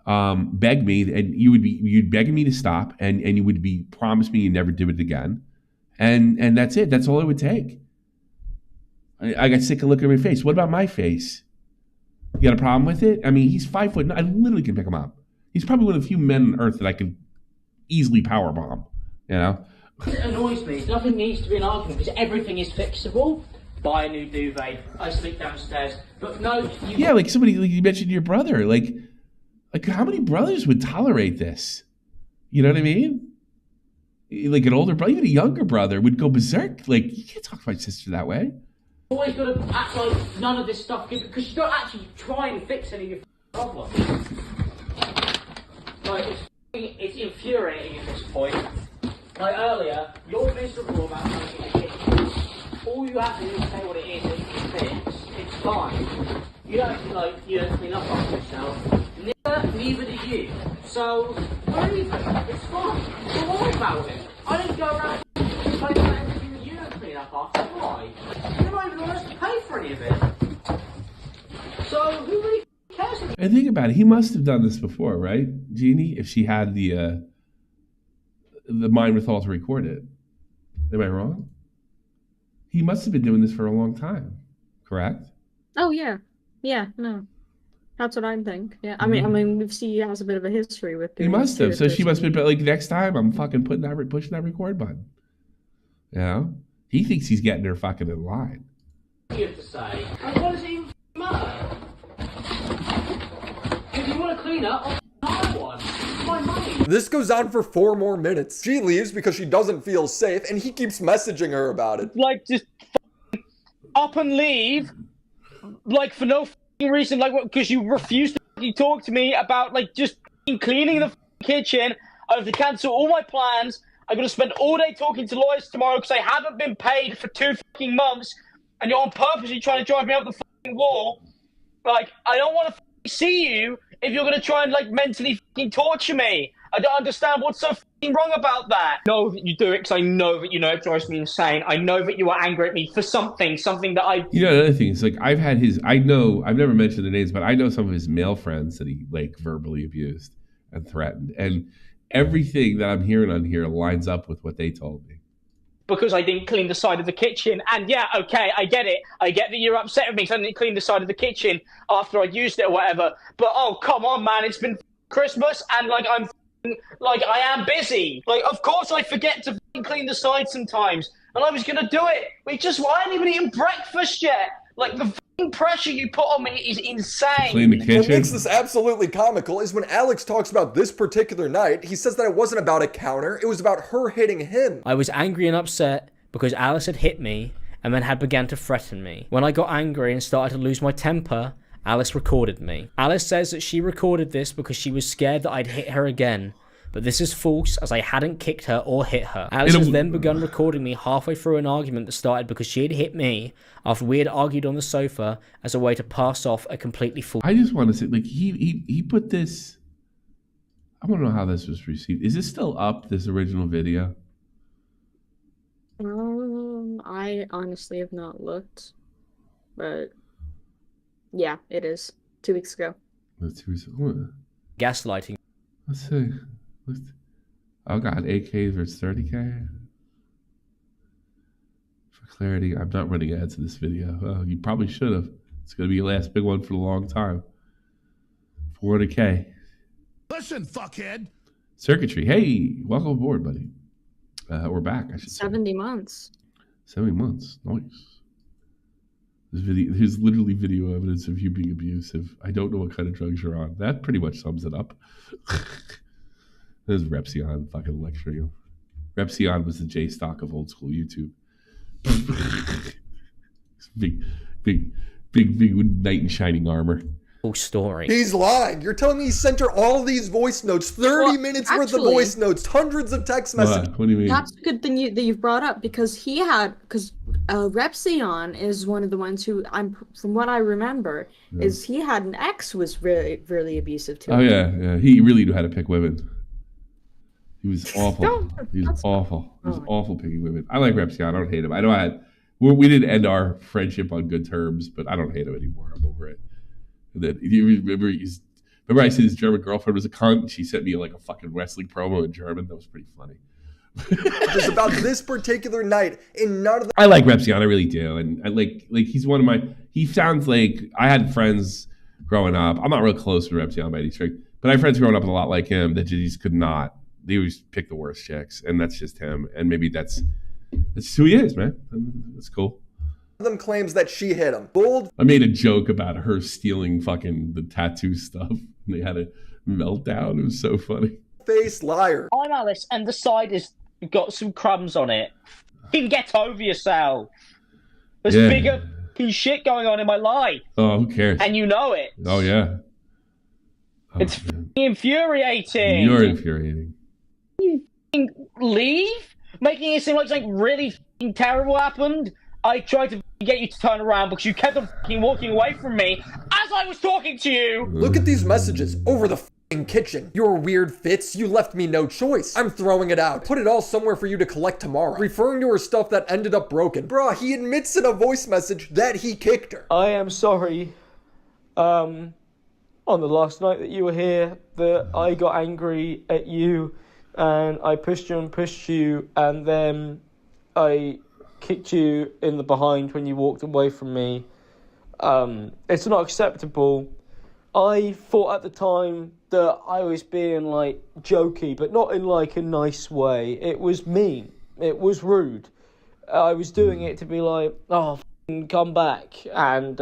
me, and you'd begging me to stop, and you would be promise me you never do it again. And that's it. That's all it would take. I got sick of looking at my face. What about my face? You got a problem with it? I mean, he's 5 foot. I literally can pick him up. He's probably one of the few men on earth that I could easily powerbomb, you know? It annoys me. Nothing needs to be an argument because everything is fixable. Buy a new duvet. I sleep downstairs. But no, yeah, like somebody, like you mentioned your brother. Like Like, how many brothers would tolerate this? You know what I mean? Like an older brother, even a younger brother would go berserk. Like, you can't talk to my sister that way. Always got to act like none of this stuff, because you don't actually try and fix any of your problems. Like, it's infuriating at this point. Like earlier, you're miserable about making a kitchen. All you have to do is say what it is and you can fix. It's fine. You don't clean up after yourself. Neither do you. So, we're even. It's fine. Don't worry about it. I didn't go around complaining about everything that you don't clean up after. Why? You're not even honest to pay for any of it. So, who really cares? And think about it. He must have done this before, right, Jeannie? If she had the mind withal to record it. Am I wrong? He must have been doing this for a long time, correct? Oh, yeah. Yeah, no. That's what I think. Yeah, I mean, we've seen he has a bit of a history with. He must have. So she must have been like, next time I'm fucking pushing that record button. You know, he thinks he's getting her fucking in line. You have to say, and what does it even matter? If you want to clean up, I'll hire one. It's my money. This goes on for 4 more minutes. She leaves because she doesn't feel safe, and he keeps messaging her about it. Like, just up and leave, like, for no reason, like, because you refuse to talk to me about, like, just cleaning the kitchen. I have to cancel all my plans. I'm going to spend all day talking to lawyers tomorrow because I haven't been paid for 2 months, and you're on purposely trying to drive me up the wall. Like, I don't want to see you if you're going to try and, like, mentally torture me. I don't understand what's so wrong about that. I know that you do it because I know that, you know, it drives me insane. I know that you are angry at me for something that I... You know, another thing is, like, I've never mentioned the names, but I know some of his male friends that he, like, verbally abused and threatened. And everything that I'm hearing on here lines up with what they told me. Because I didn't clean the side of the kitchen. And yeah, okay, I get it. I get that you're upset with me because I didn't clean the side of the kitchen after I used it or whatever. But, oh, come on, man, it's been Christmas and, like, I am busy. Like, of course I forget to clean the side sometimes. And I was going to do it. I haven't even eaten breakfast yet. Like, the pressure you put on me is insane. Clean the kitchen. What makes this absolutely comical is when Alex talks about this particular night, he says that it wasn't about a counter. It was about her hitting him. I was angry and upset because Alice had hit me and then had began to threaten me. When I got angry and started to lose my temper, Alice recorded me. Alice says that she recorded this because she was scared that I'd hit her again. But this is false, as I hadn't kicked her or hit her. Alice has then begun recording me halfway through an argument that started because she had hit me after we had argued on the sofa as a way to pass off a completely false... I just want to say, like, he put this... I want to know how this was received. Is this still up, this original video? I honestly have not looked, but yeah, it is. 2 weeks ago. Gaslighting. Let's see. Oh god, 8K versus 30K. For clarity, I'm not running ads in this video. Oh, you probably should have. It's going to be your last big one for a long time. 400K. Listen, fuckhead. Circuitry. Hey, welcome aboard, buddy. We're back, I should say. 70 months. 70 months. Nice. There's literally video evidence of you being abusive. I don't know what kind of drugs you're on. That pretty much sums it up. There's Repsion fucking lecturing him. Repsion was the J stock of old school YouTube. big knight in shining armor. Story. He's lying. You're telling me he sent her all of these voice notes, 30 minutes worth of voice notes, hundreds of text messages. What do you mean? That's a good thing that you've brought up because Repsion is one of the ones who from what I remember, is he had an ex who was really, really abusive to him. Oh yeah. He really knew how to pick women. He was awful. He was awful. He was awful picking women. I like Repsion. I don't hate him. I know we didn't end our friendship on good terms, but I don't hate him anymore. I'm over it. That you remember I said his German girlfriend was a cunt and she sent me like a fucking wrestling promo in German. That was pretty funny. It's about this particular night in none of the... I like Repsion, I really do. And I like he's one of my... He sounds like... I had friends growing up. I'm not real close to Repsion by any stretch, but I had friends growing up a lot like him that just could not... They always pick the worst chicks, and that's just him. And maybe that's who he is, man. That's cool. Them claims that she hit him. Bold. I made a joke about her stealing fucking the tattoo stuff. They had meltdown. It was so funny. Face liar. I'm Alice, and the side has got some crumbs on it. You can get over yourself. There's bigger shit going on in my life. Oh, who cares? And you know it. Oh, yeah. Oh, it's infuriating. You're infuriating. You leave? Making it seem like something really terrible happened? I tried to get you to turn around because you kept on walking away from me as I was talking to you. Look at these messages over the kitchen. Your weird fits, you left me no choice. I'm throwing it out. Put it all somewhere for you to collect tomorrow. Referring to her stuff that ended up broken. Bruh, he admits in a voice message that he kicked her. I am sorry. On the last night that you were here, that I got angry at you and I pushed you and then I kicked you in the behind when you walked away from me. It's not acceptable. I thought at the time that I was being like jokey, but not in like a nice way. It was mean. It was rude. I was doing it to be like, oh, come back, and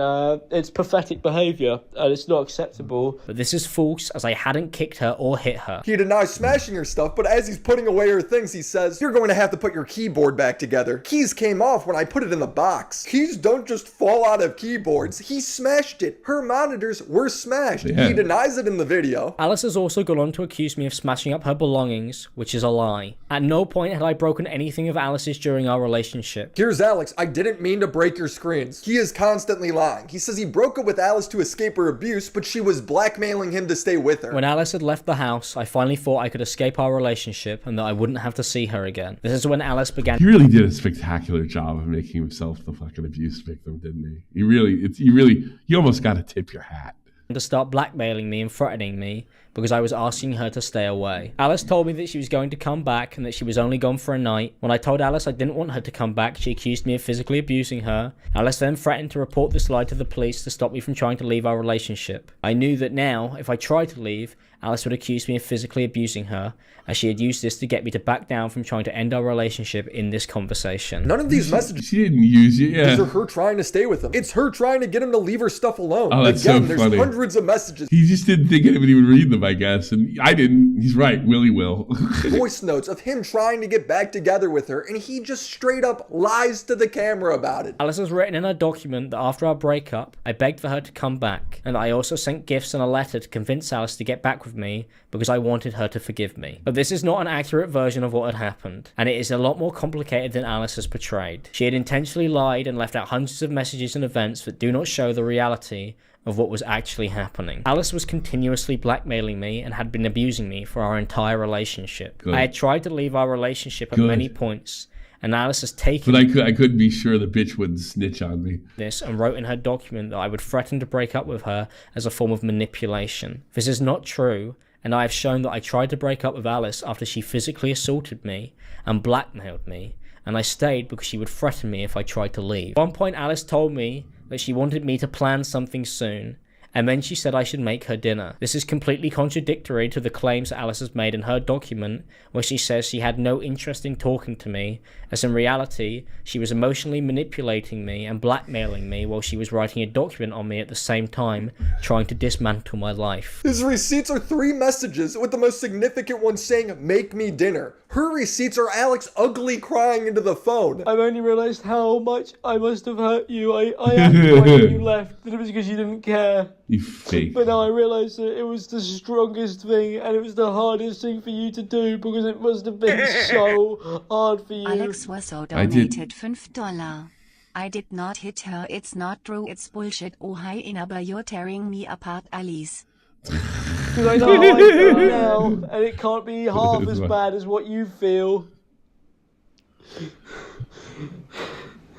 it's pathetic behaviour and it's not acceptable. But this is false, as I hadn't kicked her or hit her. He denies smashing her stuff, but as he's putting away her things, he says, you're going to have to put your keyboard back together. Keys came off when I put it in the box. Keys don't just fall out of keyboards. He smashed it. Her monitors were smashed. Yeah. He denies it in the video. Alice has also gone on to accuse me of smashing up her belongings, which is a lie. At no point had I broken anything of Alice's during our relationship. Here's Alex. I didn't mean to break your screens. He is constantly lying. He says he broke up with Alice to escape her abuse, but she was blackmailing him to stay with her. When Alice had left the house, I finally thought I could escape our relationship and that I wouldn't have to see her again. This is when Alice began. He really did a spectacular job of making himself the fucking abuse victim, didn't he? You almost got to tip your hat. To start blackmailing me and threatening me because I was asking her to stay away. Alice told me that she was going to come back and that she was only gone for a night. When I told Alice I didn't want her to come back, she accused me of physically abusing her. Alice then threatened to report this lie to the police to stop me from trying to leave our relationship. I knew that now, if I tried to leave, Alice would accuse me of physically abusing her, as she had used this to get me to back down from trying to end our relationship in this conversation. None of these messages. She didn't use it, yeah. These are her trying to stay with him. It's her trying to get him to leave her stuff alone. Oh, that's Again, so there's funny. hundreds of messages. He just didn't think anybody would read them, I guess. And I didn't. He's right. Willie will. Voice notes of him trying to get back together with her, and he just straight up lies to the camera about it. Alice has written in her document that after our breakup, I begged for her to come back, and I also sent gifts and a letter to convince Alice to get back with me because I wanted her to forgive me. But this is not an accurate version of what had happened, and it is a lot more complicated than Alice has portrayed. She had intentionally lied and left out hundreds of messages and events that do not show the reality of what was actually happening. Alice was continuously blackmailing me and had been abusing me for our entire relationship. Good. I had tried to leave our relationship at many points, and Alice has taken... But I couldn't be sure the bitch wouldn't snitch on me. ...this and wrote in her document that I would threaten to break up with her as a form of manipulation. This is not true, and I have shown that I tried to break up with Alice after she physically assaulted me and blackmailed me, and I stayed because she would threaten me if I tried to leave. At one point, Alice told me that she wanted me to plan something soon, and then she said I should make her dinner. This is completely contradictory to the claims that Alice has made in her document, where she says she had no interest in talking to me, as in reality, she was emotionally manipulating me and blackmailing me while she was writing a document on me at the same time, trying to dismantle my life. His receipts are 3 messages, with the most significant one saying, make me dinner. Her receipts are Alex ugly crying into the phone. I've only realised how much I must have hurt you. I acted like when you left, that it was because you didn't care. You fake. But now I realise that it was the strongest thing and it was the hardest thing for you to do because it must have been so hard for you. Alex was so donated $5. I did not hit her. It's not true. It's bullshit. Oh hi Inaba, you're tearing me apart, Alice. Because I know how I feel now, and it can't be half as bad as what you feel.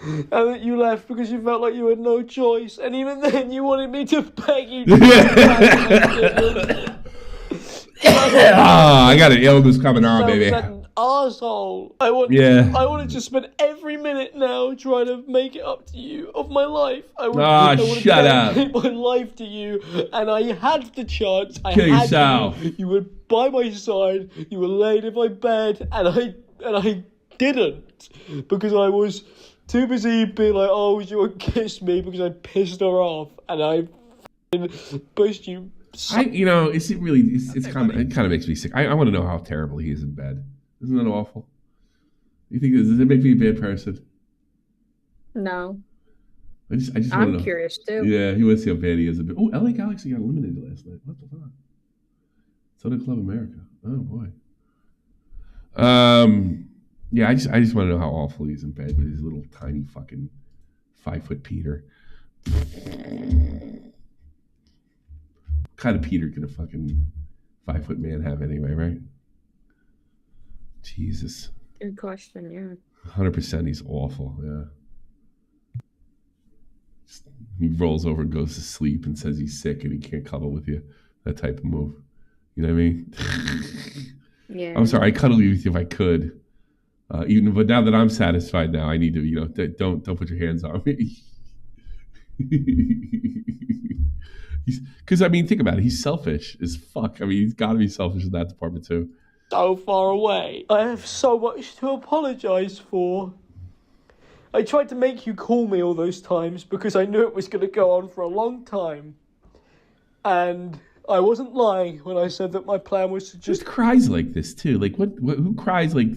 And that you left because you felt like you had no choice, and even then you wanted me to beg you to I got an illness coming on, baby. Like an arsehole. I wanted to spend every minute now trying to make it up to you of my life. I wanted shut up. to dedicate my life to you, and I had the chance. Kill yourself. You were by my side. You were laid in my bed, and I didn't because I was too busy being like, oh, you would kiss me because I pissed her off, and I pushed you It kind of makes me sick. I want to know how terrible he is in bed. Isn't that awful? You think does it make me a bad person? No. I just want to know. I'm curious too. Yeah, he wants to see how bad he is a bit. Oh, LA Galaxy got eliminated last night. What the fuck? Southern Club America. Oh boy. Yeah, I just want to know how awful he is in bed with his little tiny fucking 5-foot Peter. What kind of Peter can a fucking 5-foot man have anyway, right? Jesus. Good question, yeah. 100% he's awful, yeah. He rolls over and goes to sleep and says he's sick and he can't cuddle with you. That type of move. You know what I mean? Yeah. I'm sorry, I'd cuddle with you if I could. But now that I'm satisfied now, I need to, don't put your hands on me. Because, think about it. He's selfish as fuck. He's got to be selfish in that department too. So far away. I have so much to apologize for. I tried to make you call me all those times because I knew it was going to go on for a long time. And I wasn't lying when I said that my plan was to just... Who cries like this too? Like, who cries like,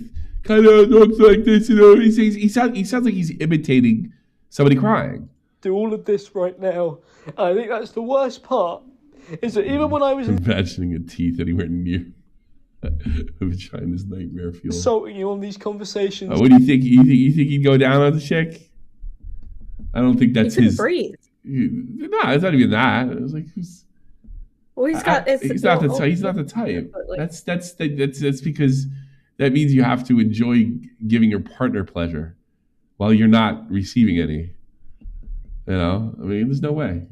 kind of looks like this, He sounds like he's imitating somebody crying. Do all of this right now. I think that's the worst part. Is that even when I was... imagining a teeth anywhere near a vagina's nightmare fuel. Insulting you on these conversations. What do you think? You think he'd go down on the chick? I don't think that's his. Breathe. No, it's not even that. It was like who's. Well, he's got. He's not the type. He's not the type. That's because that means you have to enjoy giving your partner pleasure while you're not receiving any. There's no way.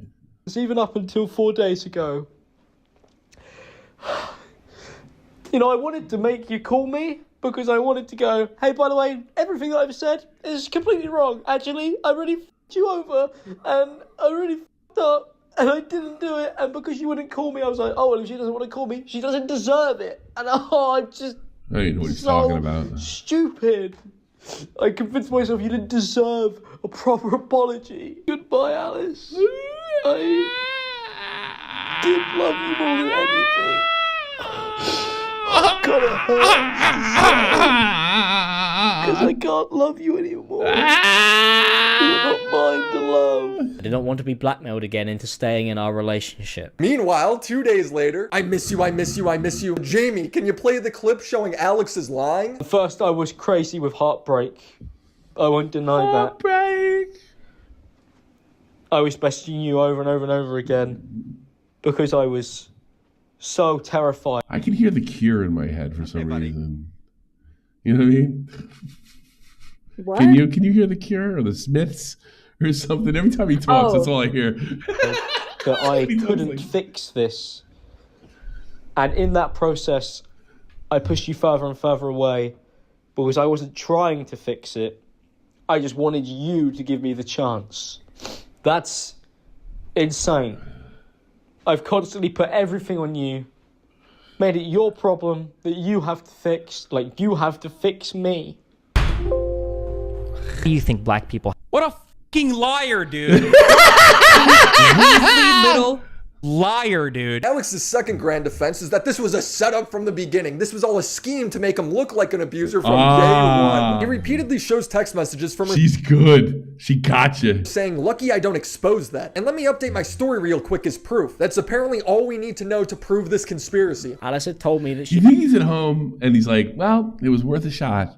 It's even up until 4 days ago. I wanted to make you call me because I wanted to go, hey, by the way, everything that I've said is completely wrong. Actually, I really f***ed you over and I really f***ed up and I didn't do it. And because you wouldn't call me, I was like, oh, well, if she doesn't want to call me, she doesn't deserve it. And I'm just I don't even know what he's talking about. Stupid. I convinced myself you didn't deserve a proper apology. Goodbye, Alice. I did love you more than anything. God, it hurts because I can't love you anymore. You're not mine to love. I did not want to be blackmailed again into staying in our relationship. Meanwhile, 2 days later, I miss you, I miss you, I miss you. Jamie, can you play the clip showing Alex is lying? At first, I was crazy with heartbreak. I won't deny Heartbreak. I was messaging you over and over and over again because I was so terrified. I can hear The Cure in my head for some reason. You know what I mean? What? Can you hear The Cure or the Smiths or something? Every time he talks, that's all I hear. That I couldn't fix this. And in that process, I pushed you further and further away because I wasn't trying to fix it. I just wanted you to give me the chance. That's insane. I've constantly put everything on you, made it your problem that you have to fix, like you have to fix me. You think black people... What a fucking liar, dude. Little liar, dude. Alex's second grand defense is that this was a setup from the beginning. This was all a scheme to make him look like an abuser from day one. He repeatedly shows text messages from her. She's good. She gotcha. Saying, lucky I don't expose that. And let me update my story real quick as proof. That's apparently all we need to know to prove this conspiracy. Alice had told me that You think he's at home and he's like, well, it was worth a shot.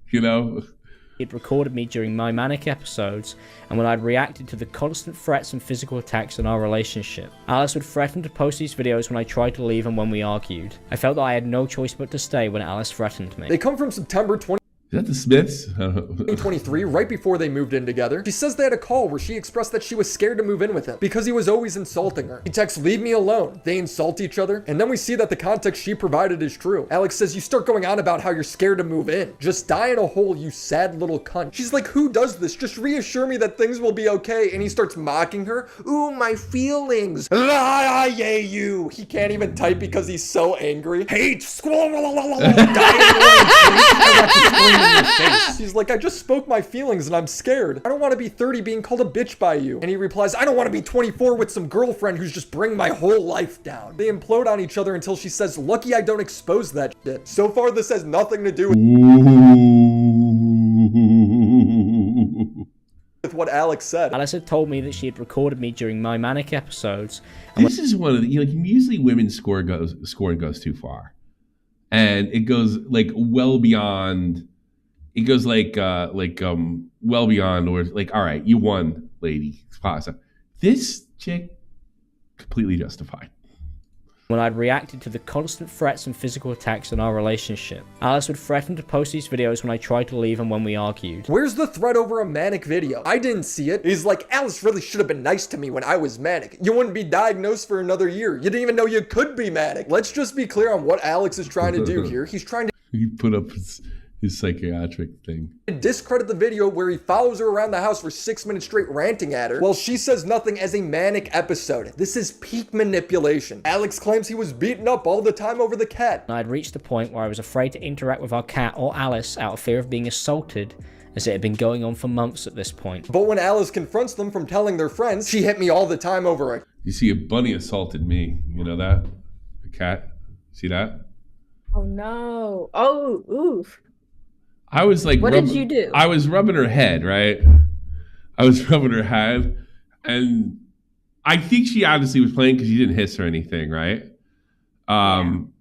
He'd recorded me during my manic episodes and when I'd reacted to the constant threats and physical attacks in our relationship. Alice would threaten to post these videos when I tried to leave and when we argued. I felt that I had no choice but to stay when Alice threatened me. They come from September 20. Is that the Smiths? 2023, right before they moved in together. She says they had a call where she expressed that she was scared to move in with him because he was always insulting her. He texts, leave me alone. They insult each other. And then we see that the context she provided is true. Alex says, you start going on about how you're scared to move in. Just die in a hole, you sad little cunt. She's like, who does this? Just reassure me that things will be okay. And he starts mocking her. Ooh, my feelings. Yay, you. He can't even type because he's so angry. Hate. Die in the in your face. He's like, I just spoke my feelings and I'm scared. I don't want to be 30 being called a bitch by you. And he replies, I don't want to be 24 with some girlfriend who's just bringing my whole life down. They implode on each other until she says, lucky I don't expose that shit. So far, this has nothing to do with what Alex said. Alice had told me that she had recorded me during my manic episodes. This is one of the, like, usually women's scoring goes too far. And it goes like well beyond, it goes like well beyond, or like, all right, you won, lady. This chick, completely justified. When I'd reacted to the constant threats and physical attacks in our relationship. Alice would threaten to post these videos when I tried to leave and when we argued. Where's the threat over a manic video? I didn't see it. He's like, Alice really should have been nice to me when I was manic. You wouldn't be diagnosed for another year. You didn't even know you could be manic. Let's just be clear on what Alex is trying to do here. He's trying to He put up his psychiatric thing. discredit the video where he follows her around the house for 6 minutes straight ranting at her while she says nothing as a manic episode. This is peak manipulation. Alex claims he was beaten up all the time over the cat. I'd reached the point where I was afraid to interact with our cat or Alice out of fear of being assaulted, as it had been going on for months at this point. But when Alice confronts them from telling their friends, she hit me all the time over it. You see, a bunny assaulted me. You know that? A cat. See that? Oh no. Oh, oof. I was like, what did you do? I was rubbing her head, right? I was rubbing her head, and I think she honestly was playing because she didn't hiss or anything, right?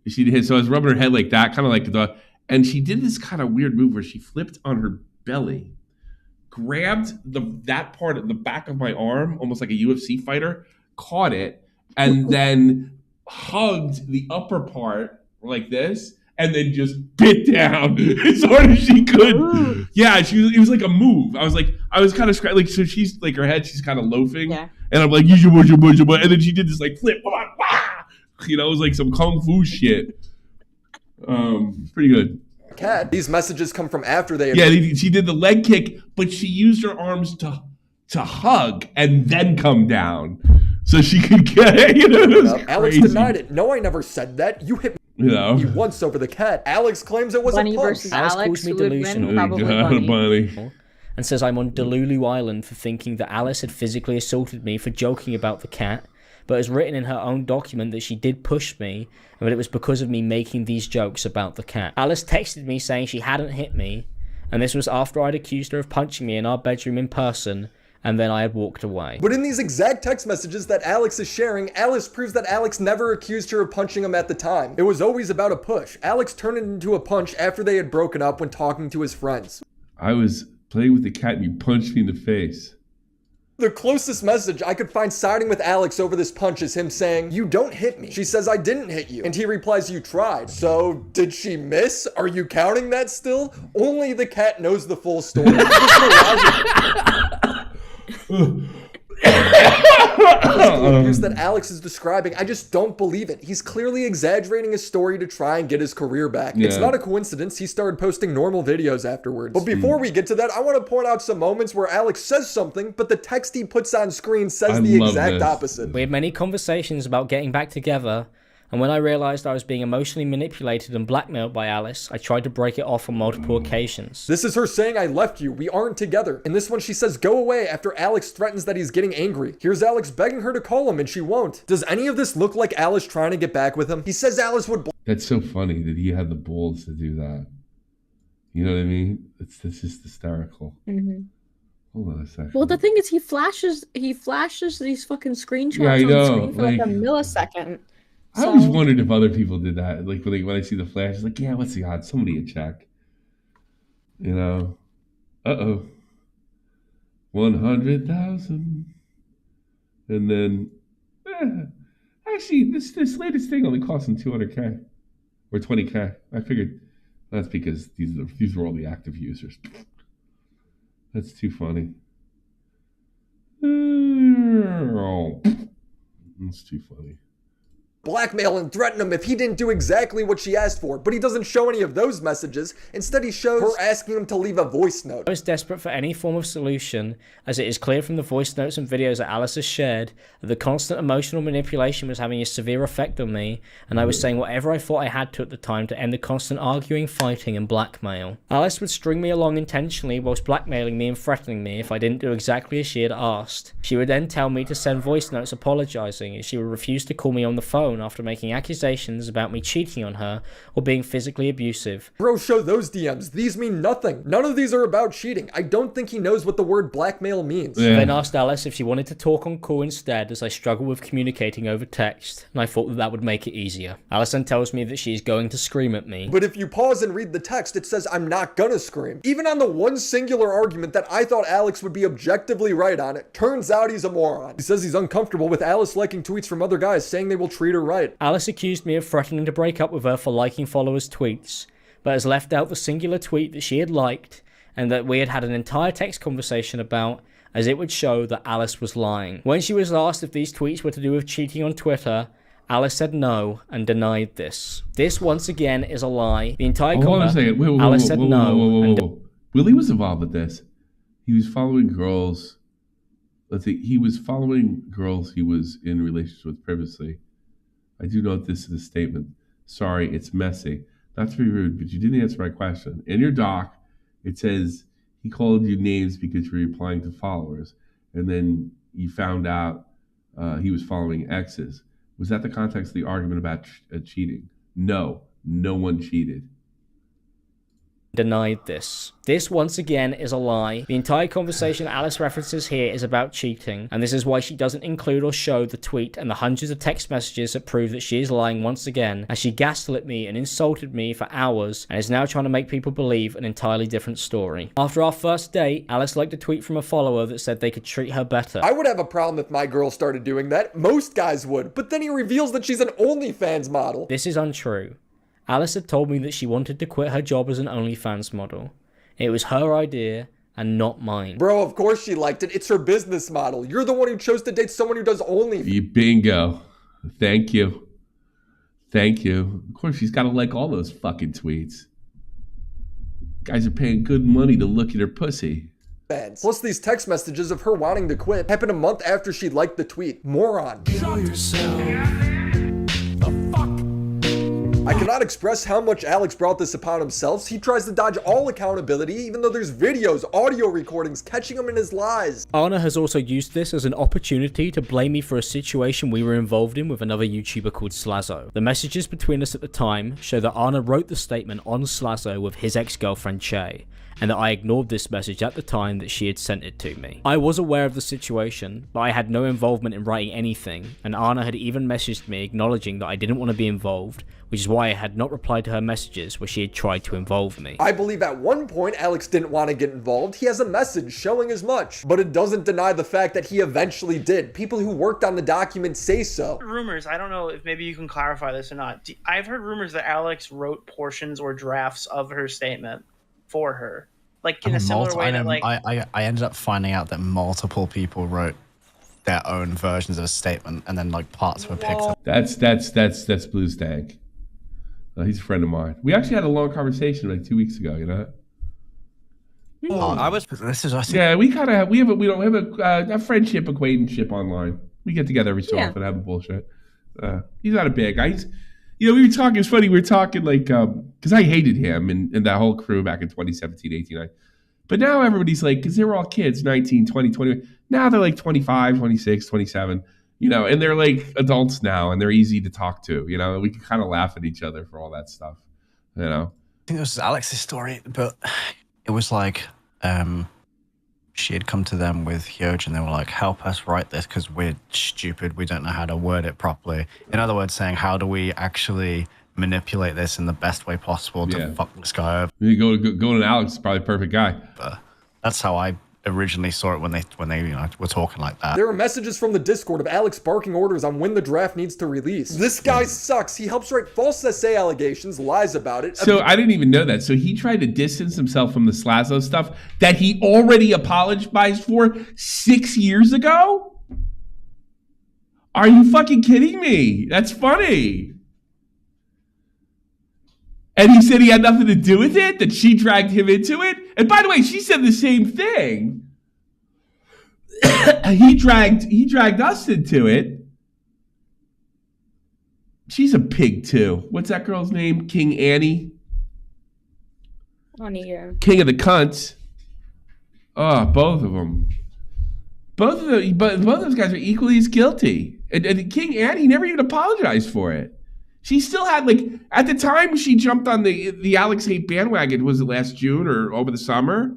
She didn't hiss, so I was rubbing her head like that, kind of like the dog, and she did this kind of weird move where she flipped on her belly, grabbed that part at the back of my arm, almost like a UFC fighter, caught it, and then hugged the upper part like this. And then just bit down as hard as she could. Ooh. Yeah, it was like a move. I was kind of like, so she's like, her head, she's kind of loafing. Yeah. And I'm like, and then she did this like flip. You know, it was like some kung fu shit. Pretty good. Cat, these messages come from after they... Yeah, she did the leg kick, but she used her arms to hug and then come down. So she could get it. You know, Alex denied it. No, I never said that. You hit me. You know, he once over the cat. Alex claims it was Bunny a punch. versus Alex calls me delusional. Probably Bunny. And says I'm on Delulu Island for thinking that Alice had physically assaulted me for joking about the cat, but has written in her own document that she did push me, and that it was because of me making these jokes about the cat. Alice texted me saying she hadn't hit me, and this was after I'd accused her of punching me in our bedroom in person, and then I had walked away. But in these exact text messages that Alex is sharing, Alice proves that Alex never accused her of punching him at the time. It was always about a push. Alex turned it into a punch after they had broken up when talking to his friends. I was playing with the cat and you punched me in the face. The closest message I could find siding with Alex over this punch is him saying, you don't hit me. She says, I didn't hit you. And he replies, you tried. So, did she miss? Are you counting that still? Only the cat knows the full story. The abuse that Alex is describing, I just don't believe it. He's clearly exaggerating his story to try and get his career back. Yeah. It's not a coincidence he started posting normal videos afterwards. But before we get to that, I want to point out some moments where Alex says something, but the text he puts on screen says the exact opposite. We had many conversations about getting back together, and when I realized I was being emotionally manipulated and blackmailed by Alice, I tried to break it off on multiple occasions. This is her saying, I left you, we aren't together. In this one, she says, go away after Alex threatens that he's getting angry. Here's Alex begging her to call him and she won't. Does any of this look like Alice trying to get back with him? He says Alice would... That's so funny that he had the balls to do that. You know what I mean? It's just hysterical. Mm-hmm. Hold on a second. Well, the thing is, he flashes these fucking screenshots on screen for like a millisecond. I always wondered if other people did that. Like when I see the flash, it's like, yeah, what's the odds? Somebody would check. You know? 100,000. And then, actually, this latest thing only cost them 200K or 20K. I figured that's because these were all the active users. That's too funny. That's too funny. blackmail and threaten him if he didn't do exactly what she asked for, but he doesn't show any of those messages. Instead, he shows her asking him to leave a voice note. I was desperate for any form of solution, as it is clear from the voice notes and videos that Alice has shared that the constant emotional manipulation was having a severe effect on me, and I was saying whatever I thought I had to at the time to end the constant arguing, fighting, and blackmail. Alice would string me along intentionally whilst blackmailing me and threatening me if I didn't do exactly as she had asked. She would then tell me to send voice notes apologising, and she would refuse to call me on the phone after making accusations about me cheating on her or being physically abusive. Bro, show those DMs. These mean nothing. None of these are about cheating. I don't think he knows what the word blackmail means. I then asked Alice if she wanted to talk on call instead, as I struggle with communicating over text, and I thought that would make it easier. Alice then tells me that she is going to scream at me. But if you pause and read the text, it says I'm not gonna scream. Even on the one singular argument that I thought Alex would be objectively right on, it turns out he's a moron. He says he's uncomfortable with Alice liking tweets from other guys saying they will treat her right. Alice accused me of threatening to break up with her for liking followers' tweets, but has left out the singular tweet that she had liked and that we had had an entire text conversation about, as it would show that Alice was lying. When she was asked if these tweets were to do with cheating on Twitter, Alice said no and denied this. This once again is a lie. The entire Hold on a second. Wait, Alice said no. Willie was involved with this. He was following girls. Let's see. He was following girls he was in relationships with previously. I do note this is a statement. Sorry, it's messy. Not to be rude, but you didn't answer my question. In your doc, it says he called you names because you were replying to followers, and then you found out he was following exes. Was that the context of the argument about cheating? No, no one cheated. Denied this. This once again is a lie. The entire conversation Alice references here is about cheating, and this is why she doesn't include or show the tweet and the hundreds of text messages that prove that she is lying once again, as she gaslit me and insulted me for hours and is now trying to make people believe an entirely different story. After our first date, Alice liked a tweet from a follower that said they could treat her better. I would have a problem if my girl started doing that. Most guys would, but then he reveals that she's an OnlyFans model. This is untrue. Alice had told me that she wanted to quit her job as an OnlyFans model. It was her idea and not mine. Bro, of course she liked it. It's her business model. You're the one who chose to date someone who does OnlyFans. Bingo. Thank you. Thank you. Of course, she's got to like all those fucking tweets. Guys are paying good money to look at her pussy. Plus, these text messages of her wanting to quit happened a month after she liked the tweet. Moron. Show yourself. I cannot express how much Alex brought this upon himself. He tries to dodge all accountability, even though there's videos, audio recordings catching him in his lies. Anna has also used this as an opportunity to blame me for a situation we were involved in with another YouTuber called Slazzo. The messages between us at the time show that Anna wrote the statement on Slazzo with his ex-girlfriend Che, and that I ignored this message at the time that she had sent it to me. I was aware of the situation, but I had no involvement in writing anything, and Anna had even messaged me acknowledging that I didn't want to be involved, which is why I had not replied to her messages where she had tried to involve me. I believe at one point Alex didn't want to get involved. He has a message showing as much, but it doesn't deny the fact that he eventually did. People who worked on the document say so. Rumors, I don't know if maybe you can clarify this or not. I've heard rumors that Alex wrote portions or drafts of her statement for her, like in a similar way that like I ended up finding out that multiple people wrote their own versions of a statement and then like parts were picked up. That's Blue Stank. He's a friend of mine. We actually had a long conversation like 2 weeks ago. You know. I was. This is. Yeah, we kind of have. We don't have a friendship acquaintanceship online. We get together every so often and have a bullshit. He's not a bad guy. We were talking. It's funny. We were talking like because I hated him and that whole crew back in 2017, 18. But now everybody's like, because they were all kids, 19, 20, 21. Now they're like 25, 26, 27. And they're like adults now, and they're easy to talk to. We can kind of laugh at each other for all that stuff. I think it was Alex's story, but it was like she had come to them with Hyoj, and they were like, help us write this because we're stupid. We don't know how to word it properly. In other words, saying, how do we actually manipulate this in the best way possible to fuck this guy over? You go to Alex, is probably a perfect guy. That's how I originally saw it when they were talking like that. There are messages from the Discord of Alex barking orders on when the draft needs to release. This guy sucks. He helps write false essay allegations, lies about it. So I didn't even know that. So he tried to distance himself from the Slazzo stuff that he already apologized for 6 years ago? Are you fucking kidding me? That's funny. And he said he had nothing to do with it, that she dragged him into it. And by the way, she said the same thing. he dragged us into it. She's a pig too. What's that girl's name? King Annie? King of the cunts. Oh, both of them. Both of those guys are equally as guilty. And King Annie never even apologized for it. She still had, like, at the time she jumped on the Alex hate bandwagon, was it last June or over the summer?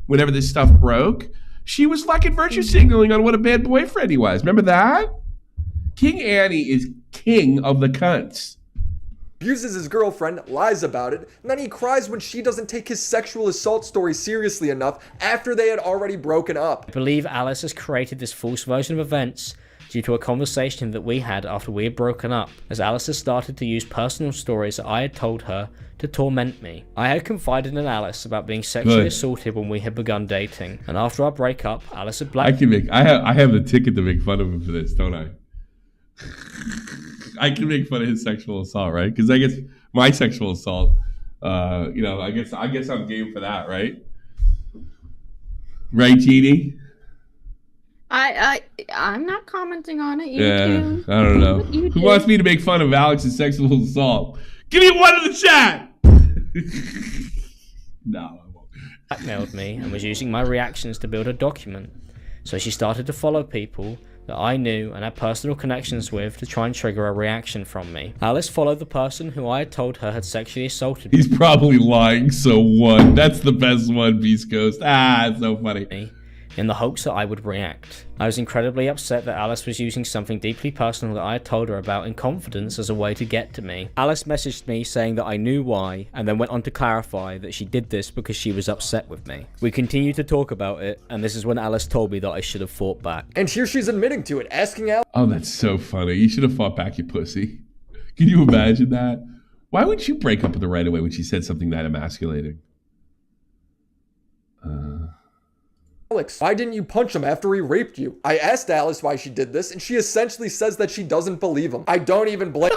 Whenever this stuff broke, she was fucking virtue signaling on what a bad boyfriend he was. Remember that? King Annie is king of the cunts. Abuses his girlfriend, lies about it, and then he cries when she doesn't take his sexual assault story seriously enough after they had already broken up. I believe Alice has created this false version of events due to a conversation that we had after we had broken up, as Alice has started to use personal stories that I had told her to torment me. I had confided in Alice about being sexually assaulted when we had begun dating, and after our breakup, Alice had I have the ticket to make fun of him for this, don't I? I can make fun of his sexual assault, right? Because I guess my sexual assault, I guess I'm game for that, right? Right, Jeannie? I'm not commenting on it. You Yeah, do. I don't know. You Who do. wants me to make fun of Alex's sexual assault? Give me one in the chat! No, I won't. Blackmailed me and was using my reactions to build a document. So she started to follow people that I knew and had personal connections with to try and trigger a reaction from me. Alice followed the person who I had told her had sexually assaulted me. He's probably lying, so what? That's the best one, Beast Coast. It's so funny. In the hopes that I would react. I was incredibly upset that Alice was using something deeply personal that I had told her about in confidence as a way to get to me. Alice messaged me saying that I knew why, and then went on to clarify that she did this because she was upset with me. We continued to talk about it, and this is when Alice told me that I should have fought back. And here she's admitting to it, asking Alice. Oh, that's so funny. You should have fought back, you pussy. Can you imagine that? Why would you break up with her right away when she said something that emasculating? Alex, why didn't you punch him after he raped you? I asked Alice why she did this, and she essentially says that she doesn't believe him. I don't even blame.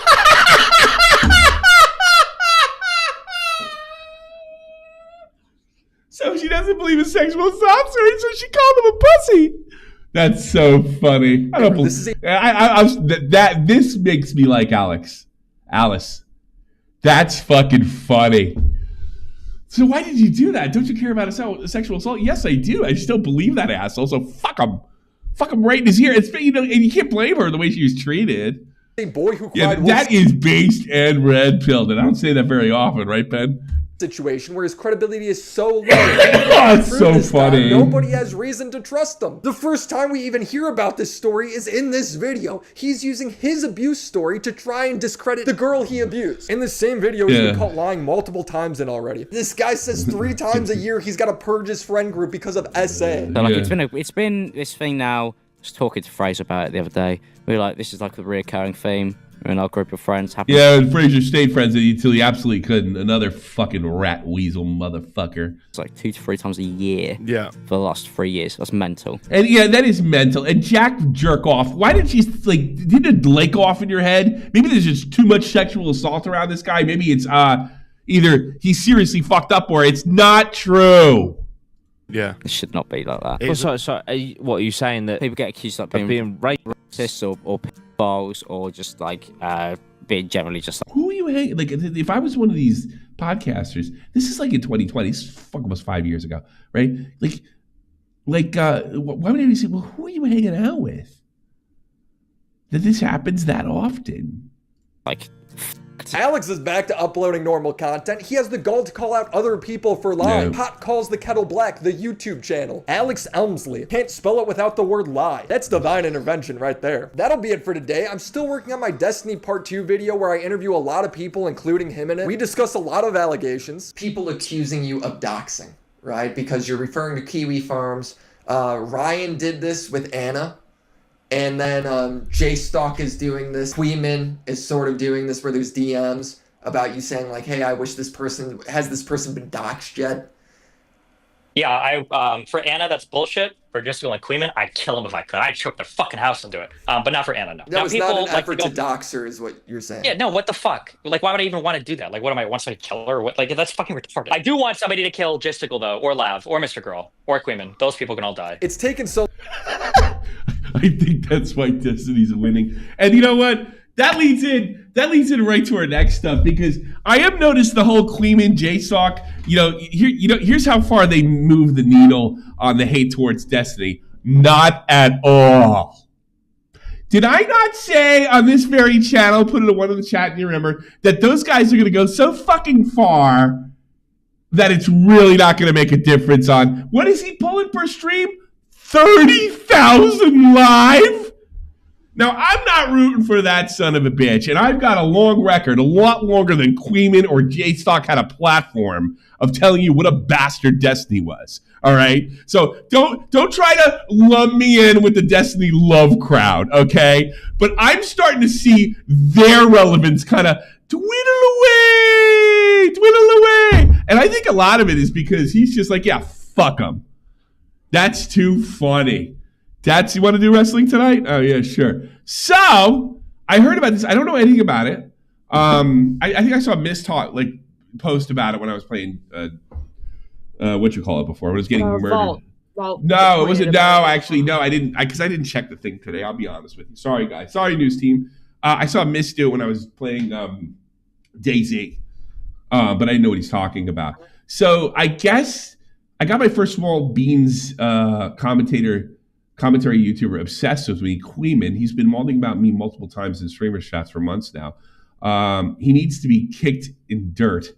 So she doesn't believe his sexual assault story, so she called him a pussy. That's so funny. I don't believe this makes me like Alex. Alice, that's fucking funny. So why did you do that? Don't you care about a sexual assault? Yes, I do. I just don't believe that asshole. So fuck him. Fuck him right in his ear. It's, and you can't blame her the way she was treated. A boy who cried that is based and red pilled, and I don't say that very often, right, Ben? Situation where his credibility is so low. That's so funny. Nobody has reason to trust him. The first time we even hear about this story is in this video. He's using his abuse story to try and discredit the girl he abused. In the same video, he's been caught lying multiple times in already. This guy says 3 times a year he's got to purge his friend group because of SA. So like it's been this thing now. I was talking to Fraser about it the other day. We were like, this is like a reoccurring theme in our group of friends. Yeah, and Fraser stayed friends until he absolutely couldn't. Another fucking rat weasel motherfucker. It's like 2 to 3 times a year. Yeah. For the last 3 years. That's mental. And yeah, that is mental. And Jack jerk off. Why did she did it lake off in your head? Maybe there's just too much sexual assault around this guy. Maybe it's either he's seriously fucked up or it's not true. Yeah. It should not be like that. Well, so what are you saying, that people get accused of being racist or pedophiles or just like being generally just like... Who are you hanging? Like, if I was one of these podcasters, this is like in 2020. This is almost 5 years ago, right? Why would anybody say, well, who are you hanging out with? That this happens that often. Like... Alex is back to uploading normal content. He has the gall to call out other people for lying. Yeah. Pot calls the kettle black, the YouTube channel. Alex Elmsley. Can't spell it without the word lie. That's divine intervention right there. That'll be it for today. I'm still working on my Destiny Part 2 video where I interview a lot of people, including him in it. We discuss a lot of allegations. People accusing you of doxing, right? Because you're referring to Kiwi Farms. Ryan did this with Anna. And then J-Stock is doing this. Queeman is sort of doing this where there's DMs about you saying like, hey, I wish this person, has this person been doxed yet? Yeah, for Anna, that's bullshit. For Jessica and Queeman, I'd kill him if I could. I'd choke their fucking house into it. But not for Anna, no. That was not an effort to dox her, is what you're saying. Yeah, no, what the fuck? Like, why would I even want to do that? Like, what am I, want somebody to kill her? Or what? Like, that's fucking retarded. I do want somebody to kill Jistical, though, or Lav, or Mr. Girl, or Queeman. Those people can all die. It's taken so... I think that's why Destiny's winning. And you know what? That leads in right to our next stuff, because I have noticed the whole Queeman JSOC, here's how far they move the needle on the hate towards Destiny. Not at all. Did I not say on this very channel, put it in one of the chat and you remember, that those guys are going to go so fucking far that it's really not going to make a difference on, what is he pulling per stream? 30,000 live? Now, I'm not rooting for that son of a bitch, and I've got a long record, a lot longer than Queeman or J-Stock had a platform of telling you what a bastard Destiny was, all right? So don't try to lump me in with the Destiny love crowd, okay? But I'm starting to see their relevance kind of dwindle away. And I think a lot of it is because he's just like, yeah, fuck him. That's too funny. You want to do wrestling tonight? Oh, yeah, sure. So, I heard about this. I don't know anything about it. I think I saw a post about it when I was playing, before. When I was getting murdered. No, it wasn't. No, actually, no, I didn't. Because I didn't check the thing today. I'll be honest with you. Sorry, guys. Sorry, news team. I saw Miss do it when I was playing DayZ. But I didn't know what he's talking about. So, I guess I got my first small beans commentary YouTuber obsessed with me, Queeman. He's been molding about me multiple times in streamer chats for months now. He needs to be kicked in dirt.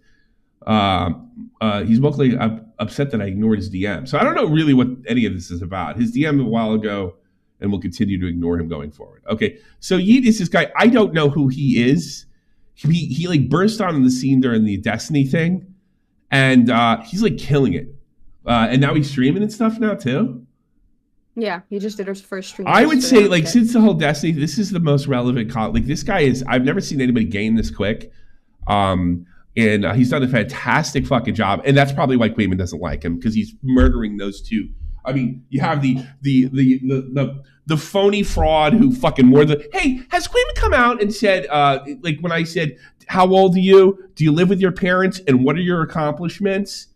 He's mostly upset that I ignored his DM. So I don't know really what any of this is about. His DM a while ago, and we'll continue to ignore him going forward. Okay, so Yeet is this guy. I don't know who he is. He like burst on the scene during the Destiny thing, and he's like killing it. And now he's streaming and stuff now too. Yeah, he just did his first stream. I would say, like, since the whole Destiny, this is the most relevant. Like, this guy is, I've never seen anybody gain this quick. And he's done a fantastic fucking job. And that's probably why Queeman doesn't like him, because he's murdering those two. I mean, you have the phony fraud who fucking more than, hey, has Queeman come out and said, like, when I said, how old are you? Do you live with your parents? And what are your accomplishments?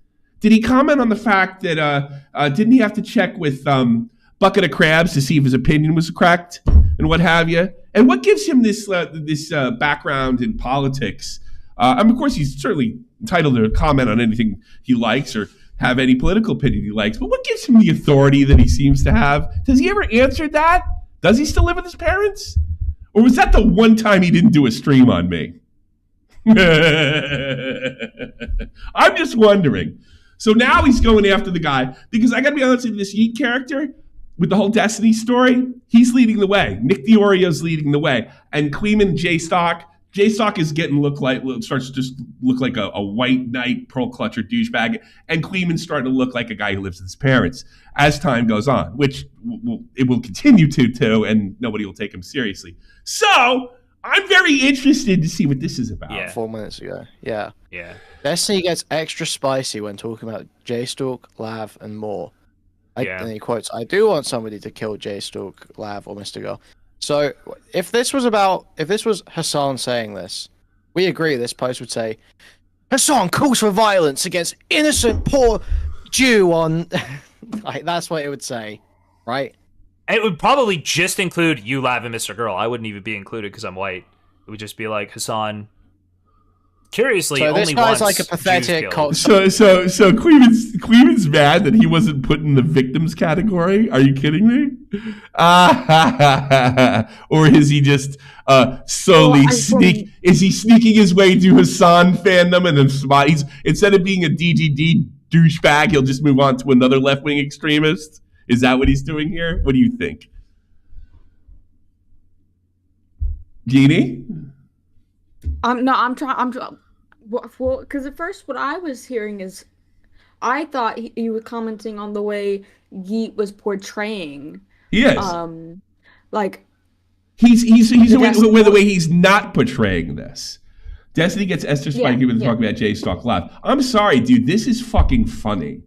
Did he comment on the fact that, didn't he have to check with, Bucket of Crabs to see if his opinion was correct and what have you? And what gives him this background in politics? Of course, he's certainly entitled to comment on anything he likes or have any political opinion he likes, but what gives him the authority that he seems to have? Does he ever answer that? Does he still live with his parents? Or was that the one time he didn't do a stream on me? I'm just wondering. So now he's going after the guy, because I gotta be honest with you, this Yeet character, with the whole Destiny story, he's leading the way. Nick DiOrio's leading the way. And Queeman J-Stock is starts to just look like a white knight, pearl clutcher douchebag. And Queeman's starting to look like a guy who lives with his parents as time goes on, which it will continue to, and nobody will take him seriously. So, I'm very interested to see what this is about. Yeah. 4 minutes ago. Yeah. Destiny gets extra spicy when talking about J-Stalk, Lav, and more. And he quotes, I do want somebody to kill J-Stalk, Lav, or Mr. Girl. So, if this was Hassan saying this, we agree this post would say, Hassan calls for violence against innocent poor Jew on... like, that's what it would say, right? It would probably just include you, Lav, and Mr. Girl. I wouldn't even be included because I'm white. It would just be like, Hassan... Curiously, so this guy's like a pathetic cult. So Queeman's mad that he wasn't put in the victims category. Are you kidding me? Or is he just slowly Is he sneaking his way to Hassan fandom and then instead of being a DGD douchebag, he'll just move on to another left wing extremist? Is that what he's doing here? What do you think, Jeannie? I'm trying. Well, because at first what I was hearing is, I thought you were commenting on the way Yeet was portraying. He is. Like he's the way he's not portraying this. Destiny gets Esther Spike even talking about J-Stock Lav. I'm sorry, dude. This is fucking funny.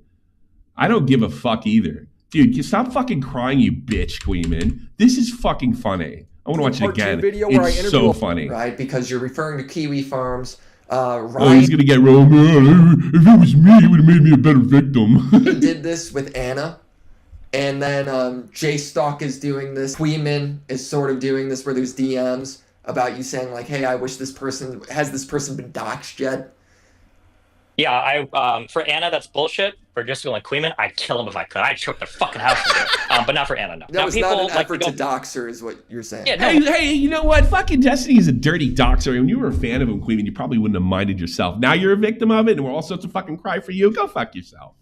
I don't give a fuck either. Dude, stop fucking crying, you bitch, Queeman. This is fucking funny. I want to watch it again. Video where it's so funny. Right, because you're referring to Kiwi Farms. Oh, he's gonna get rolled. If it was me, it would have made me a better victim. He did this with Anna. And then J-Stock is doing this. Queeman is sort of doing this where there's DMs about you saying like, hey, I wish this person, has this person been doxxed yet? Yeah, for Anna, that's bullshit. For Jessica and Queeman, I'd kill him if I could. I'd choke their fucking house in but not for Anna, no. That was not an effort to dox her, is what you're saying. Yeah, no. Hey, you know what? Fucking Destiny is a dirty doxer. When you were a fan of him, Queeman, you probably wouldn't have minded yourself. Now you're a victim of it, and we're all sorts of fucking cry for you. Go fuck yourself.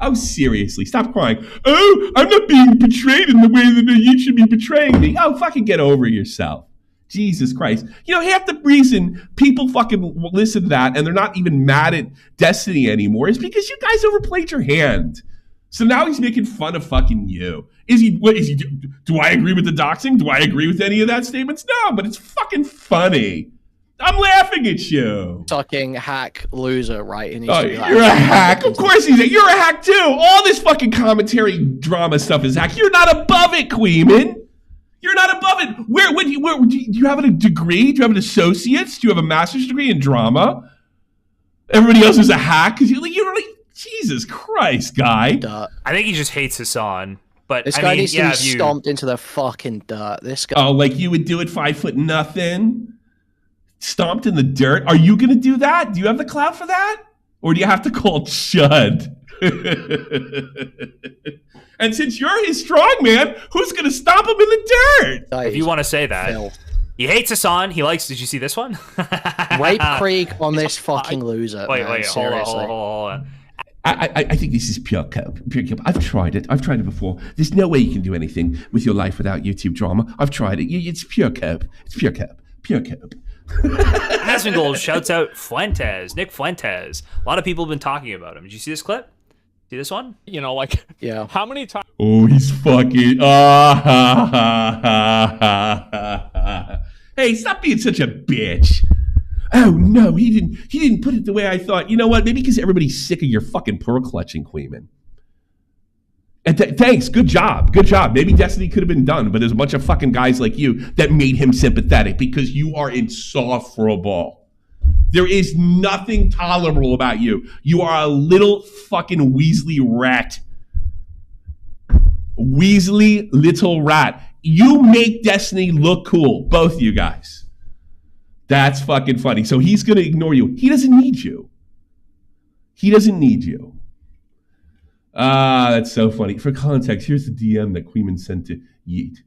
Oh, seriously, stop crying. Oh, I'm not being portrayed in the way that you should be portraying me. Oh, fucking get over yourself. Jesus Christ. You know, half the reason people fucking listen to that and they're not even mad at Destiny anymore is because you guys overplayed your hand. So now he's making fun of fucking you. Do I agree with the doxing? Do I agree with any of that statements? No, but it's fucking funny. I'm laughing at you. Fucking hack loser, right? And you're a hack. Of course you're a hack too. All this fucking commentary drama stuff is hack. You're not above it, Queeman. You're not above it. Do you have a degree? Do you have an associate's? Do you have a master's degree in drama? Everybody else is a hack because you're like, Jesus Christ, guy. I think he just hates Hassan. But this guy needs to be stomped into the fucking dirt. This guy. Oh, like you would do it 5'0", stomped in the dirt. Are you gonna do that? Do you have the clout for that, or do you have to call Chud? And since you're his strongman, who's gonna stomp him in the dirt? If you want to say that. He hates Hassan. He likes. Did you see this one? Rape Creek on this fucking loser. Wait, man, hold on. I think this is pure cope. I've tried it. I've tried it before. There's no way you can do anything with your life without YouTube drama. I've tried it. It's pure cope. It's pure cope. Pure cope. Asmongold shouts out Fuentes, Nick Fuentes. A lot of people have been talking about him. Did you see this clip? See this one? You know, like, yeah. How many times? Oh, he's fucking. Hey, stop being such a bitch. Oh no, he didn't put it the way I thought. You know what? Maybe because everybody's sick of your fucking pearl clutching, Queeman. And thanks, good job. Maybe Destiny could have been done, but there's a bunch of fucking guys like you that made him sympathetic because you are insufferable. There is nothing tolerable about you. You are a little fucking Weasley rat. Weasley little rat. You make Destiny look cool, both you guys. That's fucking funny. So he's going to ignore you. He doesn't need you. That's so funny. For context, here's the DM that Queeman sent to Yeet.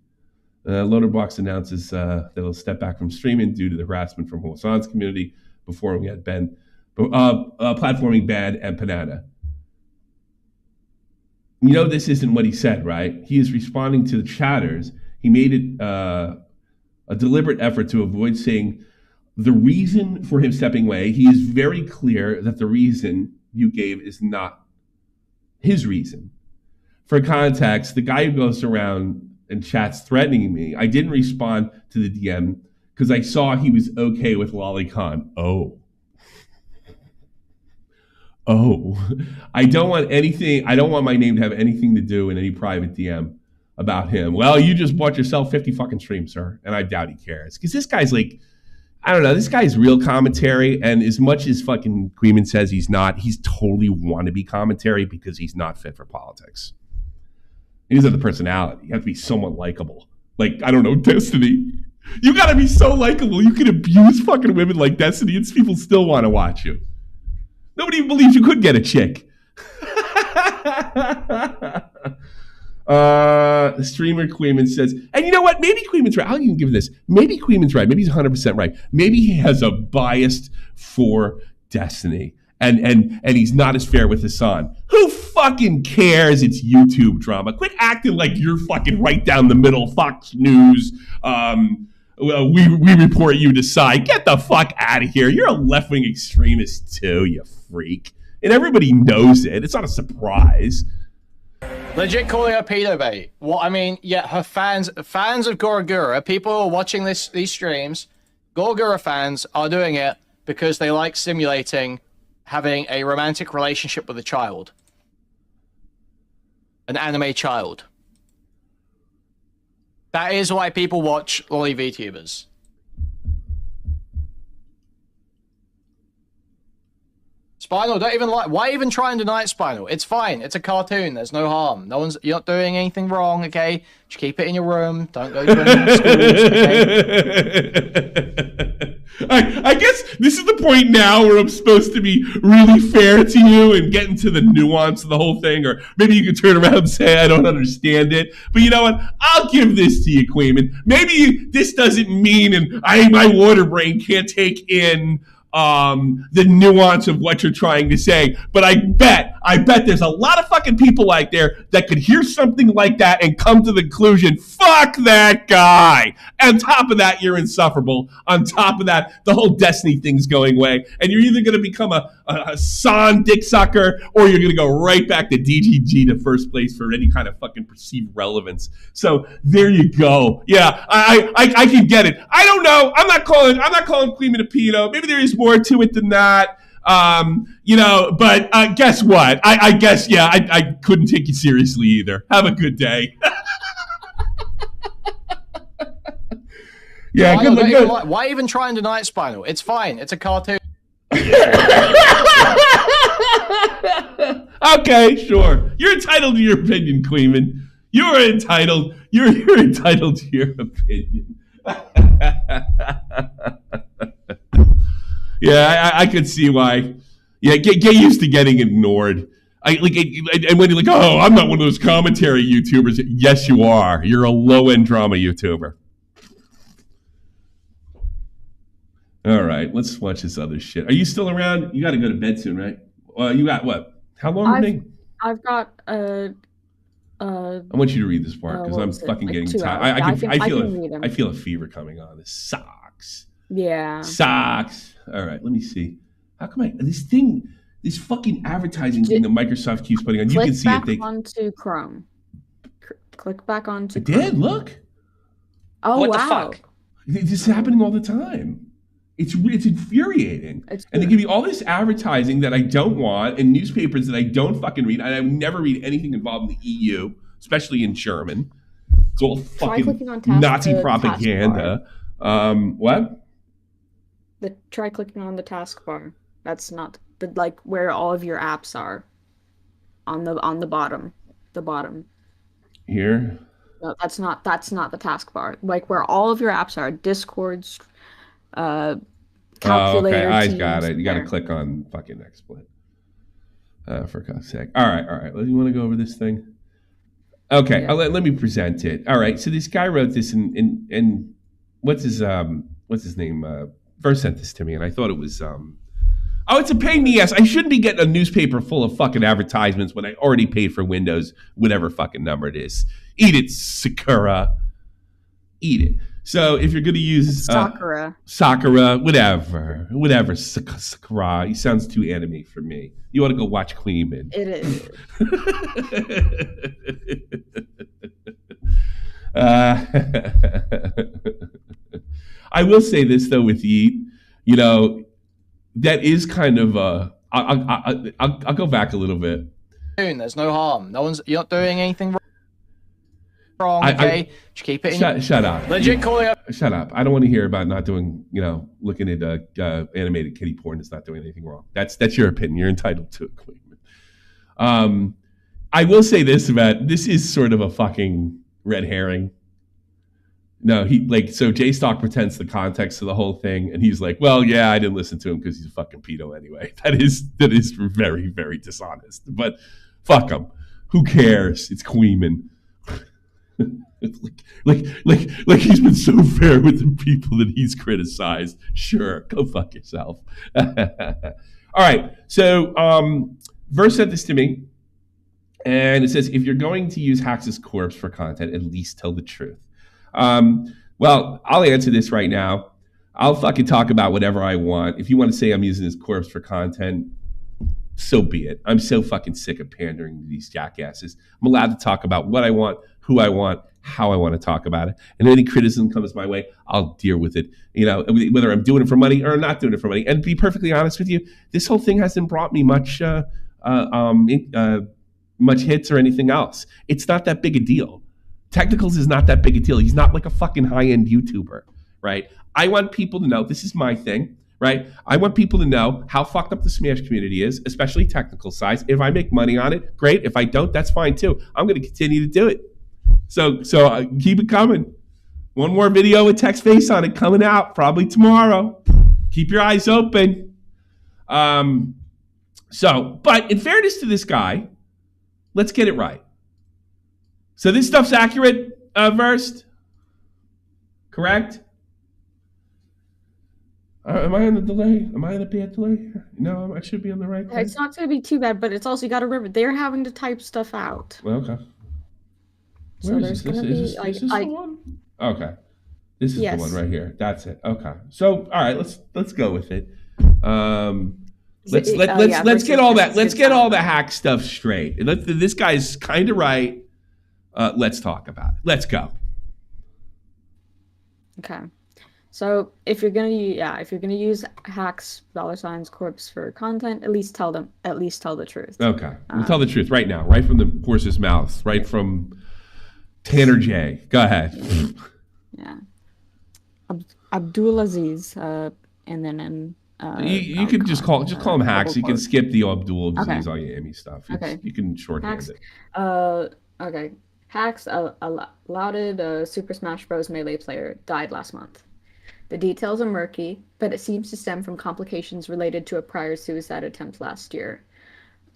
Loaderbox announces that he'll step back from streaming due to the harassment from Hassan's community before we had Ben, platforming ban and Panana. You know this isn't what he said, right? He is responding to the chatters. He made it a deliberate effort to avoid saying the reason for him stepping away. He is very clear that the reason you gave is not his reason. For context, the guy who goes around and chats threatening me, I didn't respond to the DM because I saw he was okay with LollyCon. I don't want my name to have anything to do in any private DM about him. Well, you just bought yourself 50 fucking streams, sir. And I doubt he cares. Because this guy's like, I don't know, this guy's real commentary. And as much as fucking Queeman says he's not, he's totally wannabe commentary because he's not fit for politics. He doesn't have the personality. You have to be somewhat likable. Like, I don't know, Destiny. You gotta be so likable. You can abuse fucking women like Destiny and people still want to watch you. Nobody even believes you could get a chick. The streamer Queeman says, and you know what? Maybe Queeman's right. I'll even give this. Maybe Queeman's right. Maybe he's 100% right. Maybe he has a bias for Destiny. And he's not as fair with Hassan. Who fucking cares? It's YouTube drama. Quit acting like you're fucking right down the middle. Fox News. We report, you decide. Get the fuck out of here. You're a left-wing extremist too, you freak. And everybody knows it. It's not a surprise. Legit calling her pedo bait. Well, I mean, yeah, her fans of Gorogura, people who are watching these streams, Gorogura fans are doing it because they like simulating having a romantic relationship with a child. an anime child. That is why people watch lolly VTubers. Spinal, don't even like. Why even try and deny it, Spinal? It's fine. It's a cartoon. There's no harm. You're not doing anything wrong. Okay, just keep it in your room. Don't go to any schools. Okay? I guess this is the point now where I'm supposed to be really fair to you and get into the nuance of the whole thing, or maybe you could turn around and say I don't understand it. But you know what? I'll give this to you, Queeman. Maybe this doesn't mean, and my water brain can't take in the nuance of what you're trying to say, but I bet there's a lot of fucking people out there that could hear something like that and come to the conclusion, fuck that guy. On top of that, you're insufferable. On top of that, the whole Destiny thing's going away, and you're either going to become a son dick sucker, or you're going to go right back to DGG to first place for any kind of fucking perceived relevance. So there you go. Yeah, I can get it. I don't know. I'm not calling Queeman a pedo. Maybe there is more to it than that. But guess what? I guess, yeah, I couldn't take you seriously either. Have a good day. Yeah, good. Why even try and deny it, Spinal? It's fine. It's a cartoon. Okay, sure. You're entitled to your opinion, Queeman. You're entitled to your opinion. Yeah, I could see why. Yeah, get used to getting ignored. And when you're like, oh, I'm not one of those commentary YouTubers. Yes, you are. You're a low-end drama YouTuber. All right, let's watch this other shit. Are you still around? You got to go to bed soon, right? You got what? How long, Renee? I've got I want you to read this part because I'm fucking getting tired. I feel a fever coming on. This sucks. Yeah. Sucks. All right, let me see. How come this fucking advertising thing that Microsoft keeps putting on, you can see it. Click back onto Chrome. Click back onto Chrome. I did, look. Oh, what wow. the fuck? This is happening all the time. It's infuriating. And they give you all this advertising that I don't want and newspapers that I don't fucking read. And I never read anything involved in the EU, especially in German. It's all fucking Nazi propaganda. What? Try clicking on the taskbar. That's not where all of your apps are. On the bottom. The bottom. Here? No, that's not the taskbar. Like where all of your apps are. Discord, calculator. Okay, I got it. You got to click on fucking XSplit. For God's sake. All right. You want to go over this thing? Okay, yeah. Let me present it. All right. So this guy wrote this in what's his name? First sent this to me, and I thought it was it's a pain in the ass. I shouldn't be getting a newspaper full of fucking advertisements when I already paid for Windows, whatever fucking number it is. Eat it, Sakura. Eat it. So if you're going to use Sakura, whatever, Sakura. He sounds too anime for me. You ought to go watch Queeman. It is. I will say this though with Yeet, that is kind of I'll go back a little bit. There's no harm. You're not doing anything wrong. Okay, just keep it in. Shut up. Legit calling up. Shut up. I don't want to hear about not doing, looking at animated kitty porn that's not doing anything wrong. That's your opinion. You're entitled to it, Queen. I will say this this is sort of a fucking red herring. No, so J-Stock pretends the context of the whole thing, and he's like, well, yeah, I didn't listen to him because he's a fucking pedo anyway. That is very, very dishonest. But fuck him. Who cares? It's Queeman. like he's been so fair with the people that he's criticized. Sure, go fuck yourself. All right, so Verse sent this to me, and it says, if you're going to use Hax's corpse for content, at least tell the truth. Well, I'll answer this right now. I'll fucking talk about whatever I want. If you want to say I'm using his corpse for content, so be it. I'm so fucking sick of pandering to these jackasses. I'm allowed to talk about what I want, who I want, how I want to talk about it. And any criticism comes my way, I'll deal with it. Whether I'm doing it for money or not doing it for money. And to be perfectly honest with you, this whole thing hasn't brought me much much hits or anything else. It's not that big a deal. Technicals is not that big a deal. He's not like a fucking high-end YouTuber, right? I want people to know, this is my thing, right? I want people to know how fucked up the Smash community is, especially technical size. If I make money on it, great. If I don't, that's fine too. I'm going to continue to do it. So keep it coming. One more video with Tech's face on it coming out probably tomorrow. Keep your eyes open. But in fairness to this guy, let's get it right. So this stuff's accurate, versed? Correct? Am I on the delay? Am I on a bad delay here? No, I should be on the right thing. It's not going to be too bad, but it's also, you got to remember, they're having to type stuff out. Okay. So there's going to be, is this the one? Okay. This is the one right here. That's it. Okay. So, all right, let's go with it. Let's get all that. Let's get all the hack stuff straight. This guy's kind of right. Let's talk about it. Let's go. Okay. So if you're gonna use hacks, $ corpse for content, at least tell the truth. Okay. We'll tell the truth right now, right from the horse's mouth, right from Tanner J. Go ahead. Yeah. Abdulaziz, and then you can just call him hacks. You can skip the Abdulaziz Ayami stuff. You can shorthand it. Okay. Hacks, a lauded Super Smash Bros. Melee player, died last month. The details are murky, but it seems to stem from complications related to a prior suicide attempt last year.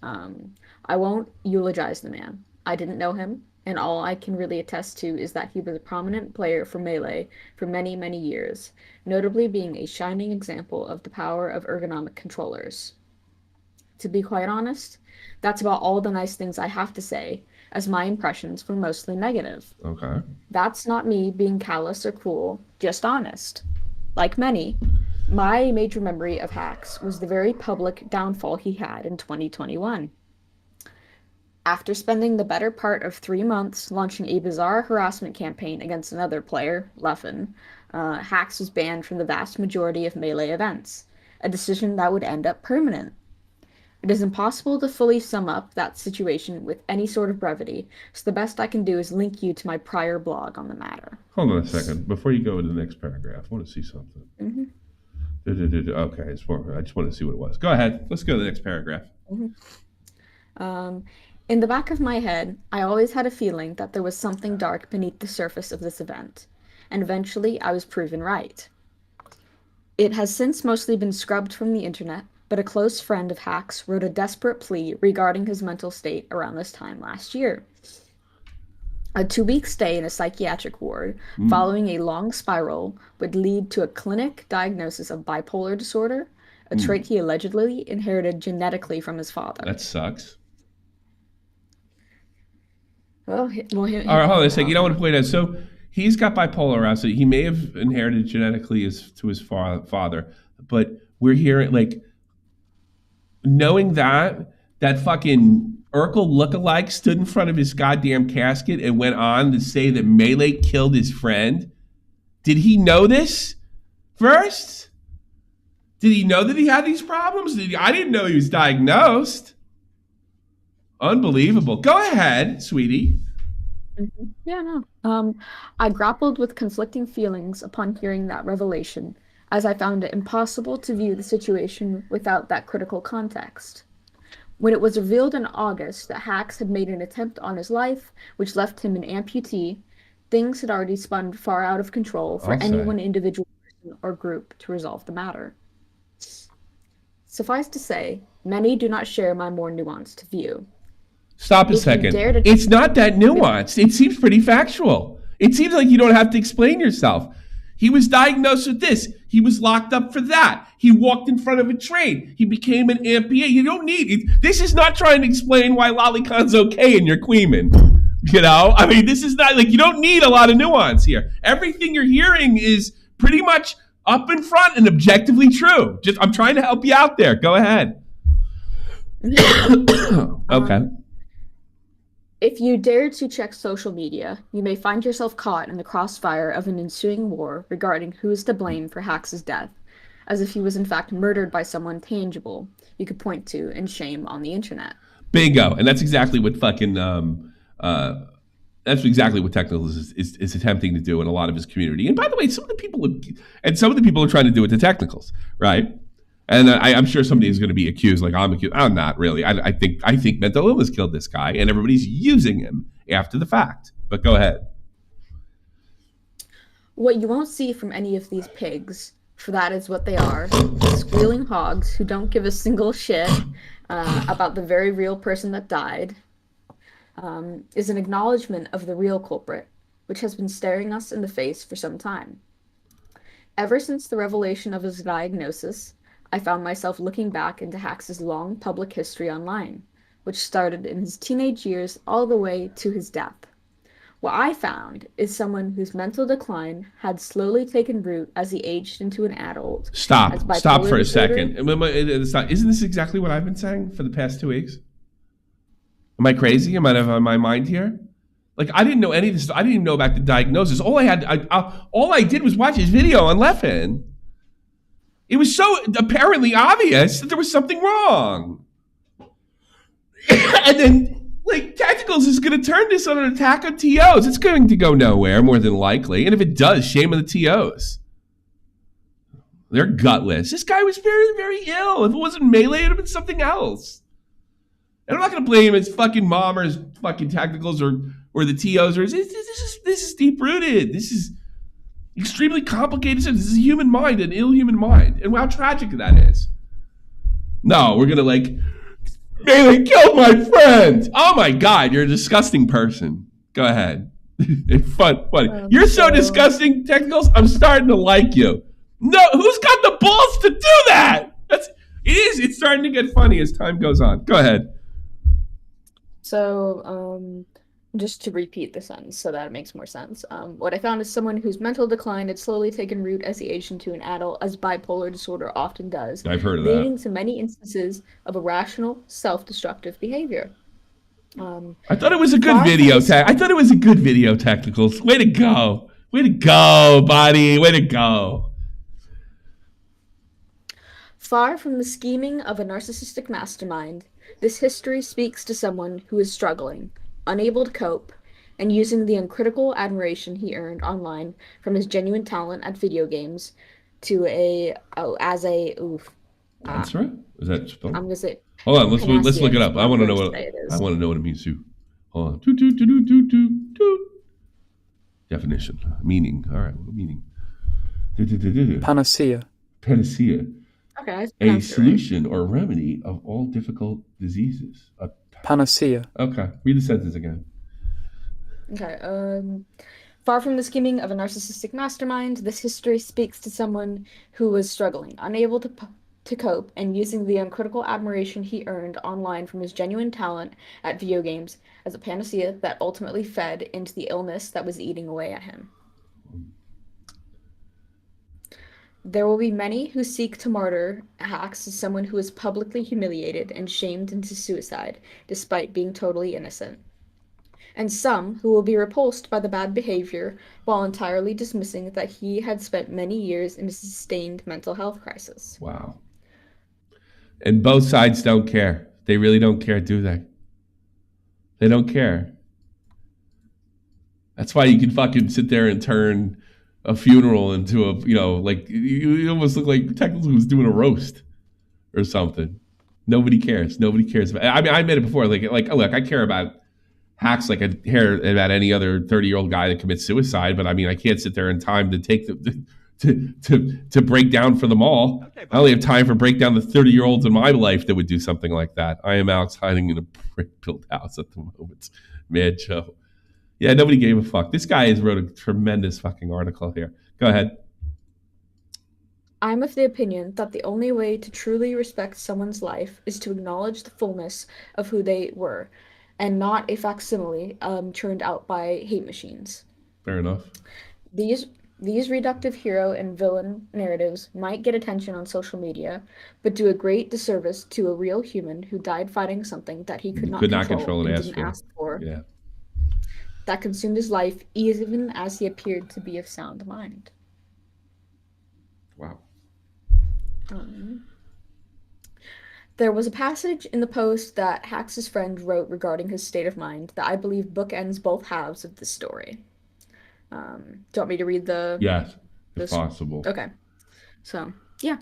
I won't eulogize the man. I didn't know him, and all I can really attest to is that he was a prominent player for Melee for many, many years, notably being a shining example of the power of ergonomic controllers. To be quite honest, that's about all the nice things I have to say, as my impressions were mostly negative. Okay. That's not me being callous or cruel, just honest. Like many, my major memory of hacks was the very public downfall he had in 2021. After spending the better part of 3 months launching a bizarre harassment campaign against another player, Leffen, Hacks was banned from the vast majority of Melee events, a decision that would end up permanent. It is impossible to fully sum up that situation with any sort of brevity, so the best I can do is link you to my prior blog on the matter. Hold on a second. Before you go to the next paragraph, I want to see something. Mm-hmm. Okay, I just want to see what it was. Go ahead. Let's go to the next paragraph. Mm-hmm. In the back of my head, I always had a feeling that there was something dark beneath the surface of this event, and eventually I was proven right. It has since mostly been scrubbed from the internet, but a close friend of Hacks wrote a desperate plea regarding his mental state around this time last year. A 2-week stay in a psychiatric ward following a long spiral would lead to a clinic diagnosis of bipolar disorder, a trait he allegedly inherited genetically from his father. That sucks. All right, hold on a second. You know what I want to point out? So he's got bipolar, so he may have inherited genetically to his father, but we're hearing knowing that fucking Urkel lookalike stood in front of his goddamn casket and went on to say that Melee killed his friend. Did he know this first? Did he know that he had these problems? I didn't know he was diagnosed. Unbelievable. Go ahead, sweetie. Mm-hmm. Yeah, no. I grappled with conflicting feelings upon hearing that revelation, as I found it impossible to view the situation without that critical context. When it was revealed in August that Hacks had made an attempt on his life, which left him an amputee, things had already spun far out of control for any one individual person or group to resolve the matter. Suffice to say, many do not share my more nuanced view. Stop a second. It's not that nuanced. It seems pretty factual. It seems like you don't have to explain yourself. He was diagnosed with this. He was locked up for that. He walked in front of a train. He became an amputee. You don't need it. This is not trying to explain why Lolicon's okay and you're queeming. You know? I mean, this is not you don't need a lot of nuance here. Everything you're hearing is pretty much up in front and objectively true. I'm trying to help you out there. Go ahead. Okay. If you dare to check social media, you may find yourself caught in the crossfire of an ensuing war regarding who is to blame for Hacks' death, as if he was in fact murdered by someone tangible you could point to and shame on the internet. Bingo. And that's exactly what fucking that's exactly what Technicals is attempting to do in a lot of his community. And by the way, some of the people are trying to do it to Technicals, right? And I'm sure somebody is going to be accused, like I'm accused. I'm not really. I think mental illness killed this guy, and everybody's using him after the fact. But go ahead. What you won't see from any of these pigs, for that is what they are, squealing hogs who don't give a single shit about the very real person that died, is an acknowledgement of the real culprit, which has been staring us in the face for some time. Ever since the revelation of his diagnosis, I found myself looking back into Hax's long public history online, which started in his teenage years all the way to his death. What I found is someone whose mental decline had slowly taken root as he aged into an adult. Stop for a second. Isn't this exactly what I've been saying for the past 2 weeks? Am I crazy? Am I out of my mind here? Like, I didn't know any of this. I didn't even know about the diagnosis. All I did was watch his video on Leffen. It was so apparently obvious that there was something wrong. And then, like, Tacticals is going to turn this on an attack on TOs. It's going to go nowhere, more than likely. And if it does, shame on the TOs. They're gutless. This guy was very, very ill. If it wasn't Melee, it would have been something else. And I'm not going to blame his fucking mom or his fucking Tacticals or the TOs. This is deep-rooted. This is extremely complicated. This is a human mind, an ill human mind. And how tragic that is. No, we're going to, like, Melee killed my friend. Oh, my God. You're a disgusting person. Go ahead. Funny. You're so disgusting, Technicals. I'm starting to like you. No, who's got the balls to do that? It's starting to get funny as time goes on. Go ahead. So, just to repeat the sentence so that it makes more sense. What I found is someone whose mental decline had slowly taken root as he aged into an adult, as bipolar disorder often does. I've heard of that. Leading to many instances of irrational, self-destructive behavior. I thought it was a good video. I thought it was a good video, Technicals. Way to go. Way to go, buddy. Way to go. Far from the scheming of a narcissistic mastermind, this history speaks to someone who is struggling, unable to cope, and using the uncritical admiration he earned online from his genuine talent at video games to That's right. Is that spelled? I'm gonna say. Hold on, let's look it up. I want to know what it means too. Hold on. Definition, meaning. All right, meaning. Panacea. Panacea. Okay. A solution or remedy of all difficult diseases. Panacea. Okay. Read the sentence again. Okay. Far from the scheming of a narcissistic mastermind, this history speaks to someone who was struggling, unable to cope, and using the uncritical admiration he earned online from his genuine talent at video games as a panacea that ultimately fed into the illness that was eating away at him. There will be many who seek to martyr Hax as someone who is publicly humiliated and shamed into suicide, despite being totally innocent. And some who will be repulsed by the bad behavior while entirely dismissing that he had spent many years in a sustained mental health crisis. Wow. And both sides don't care. They really don't care, do they? They don't care. That's why you can fucking sit there and turn a funeral into a, like, you almost look like technically was doing a roast or something. Nobody cares. Nobody cares. I mean, I admit it before. Like, look, I care about Hax like I care about any other 30-year-old guy that commits suicide. But I mean, I can't sit there in time to take to break down for them all. Okay, I only have time for break down the 30-year-olds in my life that would do something like that. I am Alex hiding in a brick-built house at the moment. Mad Joe. Yeah, nobody gave a fuck. This guy has wrote a tremendous fucking article here. Go ahead. I'm of the opinion that the only way to truly respect someone's life is to acknowledge the fullness of who they were, and not a facsimile churned out by hate machines. Fair enough. These reductive hero and villain narratives might get attention on social media, but do a great disservice to a real human who died fighting something that he could not control and didn't ask for. Yeah. That consumed his life even as he appeared to be of sound mind. Wow. There was a passage in the post that Hax's friend wrote regarding his state of mind that I believe bookends both halves of the story. Do you want me to read the... Yes, if possible. Okay. So, yeah.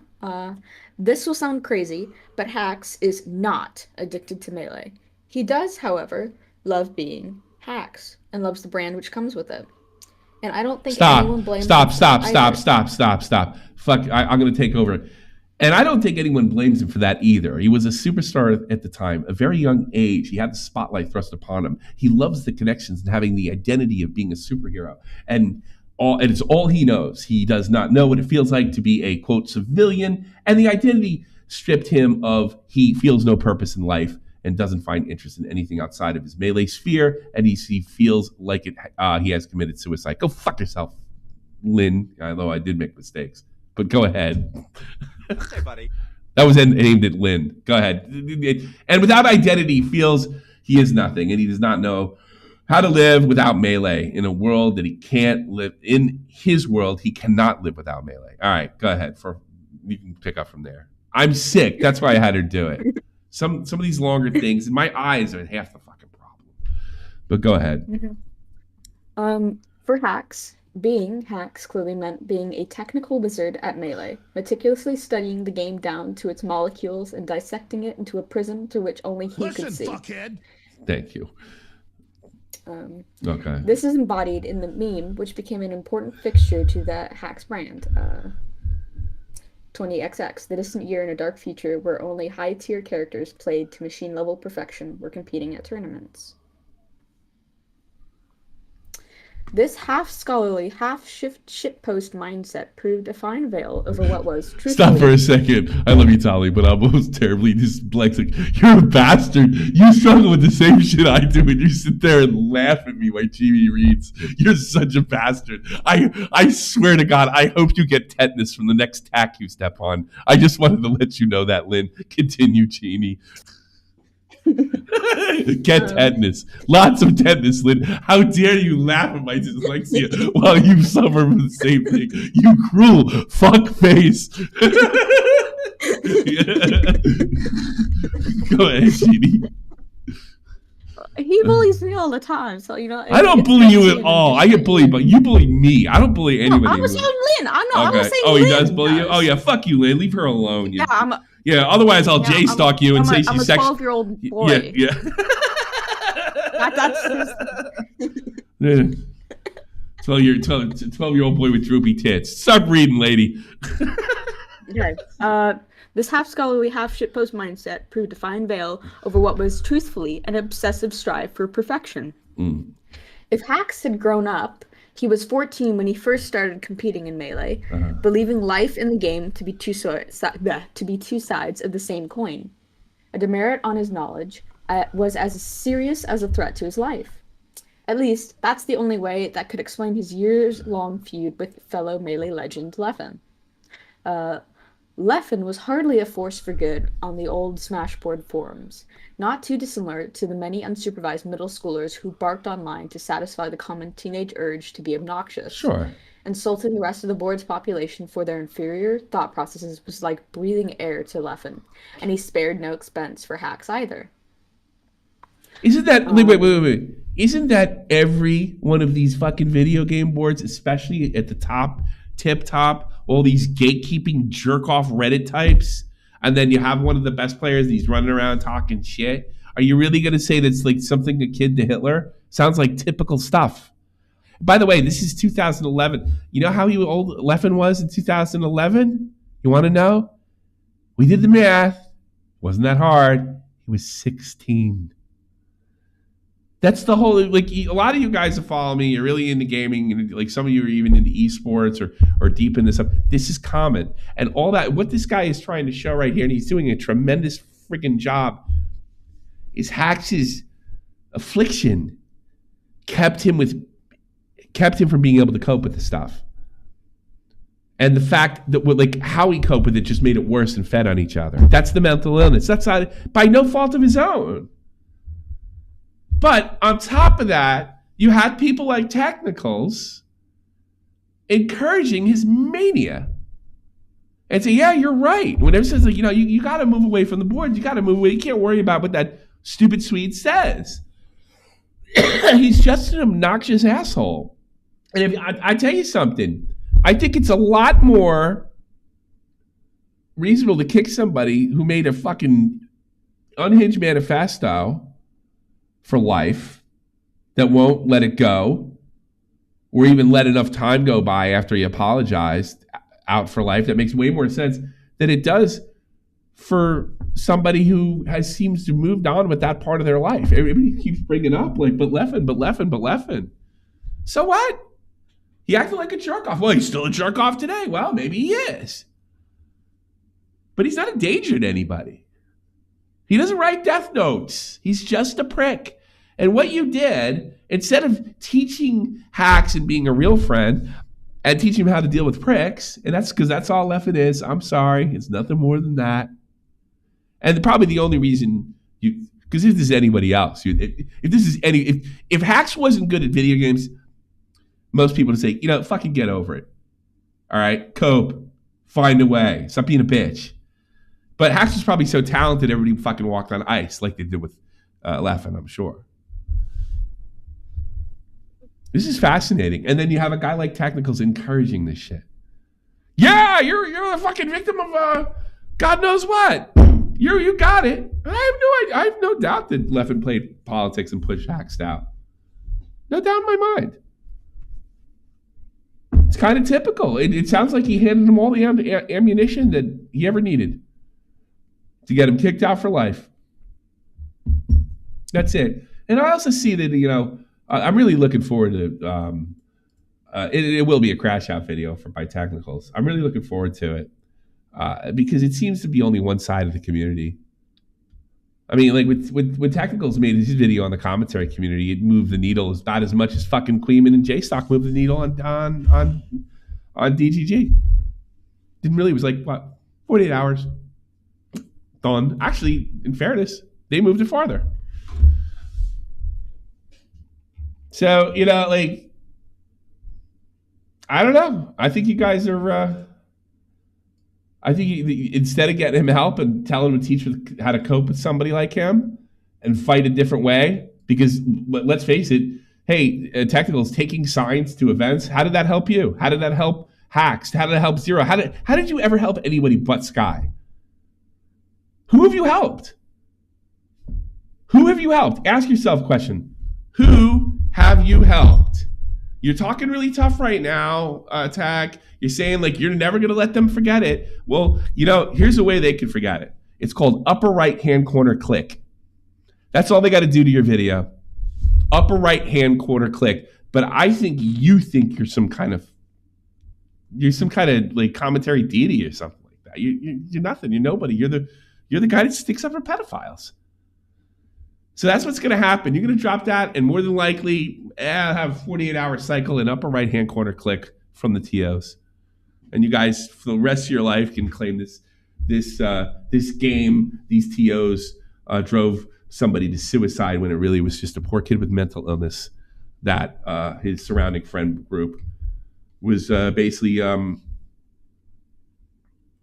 This will sound crazy, but Hax is not addicted to Melee. He does, however, love being Hax and loves the brand which comes with it. And I don't think anyone blames him. Stop. Fuck, I'm going to take over. And I don't think anyone blames him for that either. He was a superstar at the time, a very young age. He had the spotlight thrust upon him. He loves the connections and having the identity of being a superhero. And it's all he knows. He does not know what it feels like to be a, quote, civilian. And the identity stripped him of he feels no purpose in life and doesn't find interest in anything outside of his Melee sphere. And he feels like he has committed suicide. Go fuck yourself, Lynn, although I did make mistakes. But go ahead. Hey, buddy. That was aimed at Lynn. Go ahead. And without identity, feels he is nothing, and he does not know how to live without Melee in a world that he can't live in. His world, he cannot live without Melee. All right, go ahead. You can pick up from there. I'm sick. That's why I had her do it. Some of these longer things, and my eyes are half the fucking problem. But go ahead. For Hax, being Hax clearly meant being a technical wizard at Melee, meticulously studying the game down to its molecules and dissecting it into a prism through which only he could see. Fuckhead. Thank you. Okay. This is embodied in the meme, which became an important fixture to the Hax brand. 20XX, the distant year in a dark future where only high-tier characters played to machine-level perfection were competing at tournaments. This half-scholarly, half-shitpost mindset proved a fine veil over what was truthfully... Stop for a second. I love you, Tali, but I'm most terribly dyslexic. You're a bastard. You struggle with the same shit I do, and you sit there and laugh at me while Jimmy reads. You're such a bastard. I swear to God, I hope you get tetanus from the next tack you step on. I just wanted to let you know that, Lynn. Continue, Jeannie. Get tetanus. Lots of tetanus, Lynn. How dare you laugh at my dyslexia while you suffer from the same thing? You cruel fuck face. Go ahead, Jeannie. He bullies me all the time, so you know. I don't bully you at all. I get bullied, but you bully me. I don't bully anybody. I'm saying Lynn. I'm saying Oh, Lynn he does bully you? Oh, yeah, fuck you, Lynn. Leave her alone. Yeah, Yeah, otherwise I'll J-stalk you and say she's I'm a 12-year-old boy. Yeah. That's 12-year-old boy with droopy tits. Stop reading, lady. Okay. This half-scholarly, half-shitpost mindset proved a fine veil over what was truthfully an obsessive strive for perfection. If Hax had grown up, he was 14 when he first started competing in Melee, believing life in the game to be two sides of the same coin. A demerit on his knowledge was as serious as a threat to his life. At least, that's the only way that could explain his years-long feud with fellow Melee legend Leffen. Leffen was hardly a force for good on the old Smashboard forums, not too dissimilar to the many unsupervised middle schoolers who barked online to satisfy the common teenage urge to be obnoxious. Sure. Insulting the rest of the board's population for their inferior thought processes was like breathing air to Leffen, and he spared no expense for Hax either. Isn't that wait. Isn't that every one of these fucking video game boards, especially at the top, tip top, all these gatekeeping jerk off Reddit types, and then you have one of the best players and he's running around talking shit? Are you really going to say that's like something akin to Hitler? Sounds like typical stuff. By the way, this is 2011. You know how old Leffen was in 2011? You want to know? We did the math. Wasn't that hard. He was 16. That's the whole, like, a lot of you guys that follow me, you're really into gaming, and like some of you are even into esports or deep in this stuff. This is common. And all that, what this guy is trying to show right here, and he's doing a tremendous freaking job, is Hax's affliction kept him from being able to cope with the stuff. And the fact that, like, how he coped with it just made it worse and fed on each other. That's the mental illness. That's not, by no fault of his own. But on top of that, you had people like Technicals encouraging his mania. and say, yeah, you're right. Whenever it says, like, you got to move away from the boards. You got to move away. You can't worry about what that stupid Swede says. He's just an obnoxious asshole. And if I tell you something, I think it's a lot more reasonable to kick somebody who made a fucking unhinged manifesto for life that won't let it go, or even let enough time go by after he apologized, out for life. That makes way more sense than it does for somebody who seems to moved on with that part of their life. Everybody keeps bringing up, like, but Leffen. So what? He acted like a jerk off. Well, he's still a jerk off today. Well, maybe he is. But he's not a danger to anybody. He doesn't write death notes. He's just a prick. And what you did, instead of teaching Hacks and being a real friend and teaching him how to deal with pricks, and that's because that's all Leffen is. I'm sorry. It's nothing more than that. And probably the only reason because if this is anybody else, if Hacks wasn't good at video games, most people would say, fucking get over it. All right, cope, find a way, stop being a bitch. But Hacks was probably so talented, everybody fucking walked on ice like they did with Leffen, I'm sure. This is fascinating. And then you have a guy like Technicals encouraging this shit. Yeah, you're the fucking victim of God knows what. You got it. I have no doubt that Leffen played politics and pushed Hacks out. No doubt in my mind. It's kind of typical. It sounds like he handed him all the ammunition that he ever needed to get him kicked out for life. That's it. And I also see that, I'm really looking forward to, it will be a crash out video by Technicals. I'm really looking forward to it because it seems to be only one side of the community. I mean, like when Technicals made his video on the commentary community, it moved the needle about as much as fucking Queeman and J-Stock moved the needle on DGG. Didn't really, it was like, 48 hours. Done. Actually, in fairness, they moved it farther. So, I don't know. I think you guys are, I think instead of getting him help and telling him to teach how to cope with somebody like him and fight a different way, because let's face it, hey, Technicals taking signs to events, how did that help you? How did that help Hacks? How did it help Zero? How did you ever help anybody but Sky? Who have you helped? Who have you helped? Ask yourself a question. Who have you helped? You're talking really tough right now, Tag. You're saying like you're never going to let them forget it. Well, here's a way they can forget it. It's called upper right-hand corner click. That's all they got to do to your video. Upper right-hand corner click. But I think you think you're some kind of like commentary deity or something like that. You're nothing. You're nobody. You're the guy that sticks up for pedophiles. So that's what's going to happen. You're going to drop that and more than likely have a 48-hour cycle in upper right-hand corner click from the TOs. And you guys, for the rest of your life, can claim this game, these TOs drove somebody to suicide when it really was just a poor kid with mental illness that his surrounding friend group was basically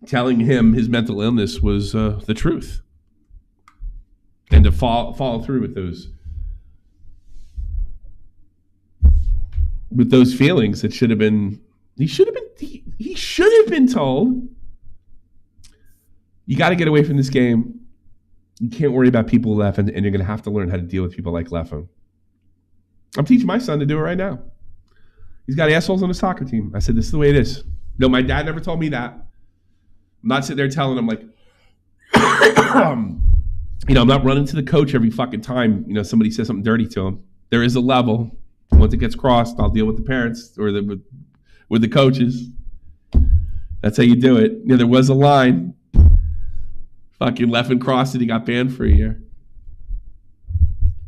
telling him his mental illness was the truth. And to follow through with those feelings that should have been he should have been told, you got to get away from this game. You can't worry about people left, and you're going to have to learn how to deal with people like Leffen. I'm teaching my son to do it right now. He's got assholes on his soccer team. I said, this is the way it is. No, my dad never told me that. I'm not sitting there telling him like, I'm not running to the coach every fucking time, somebody says something dirty to him. There is a level. Once it gets crossed, I'll deal with the parents or with the coaches. That's how you do it. There was a line. Fucking Leffen crossed it. He got banned for a year.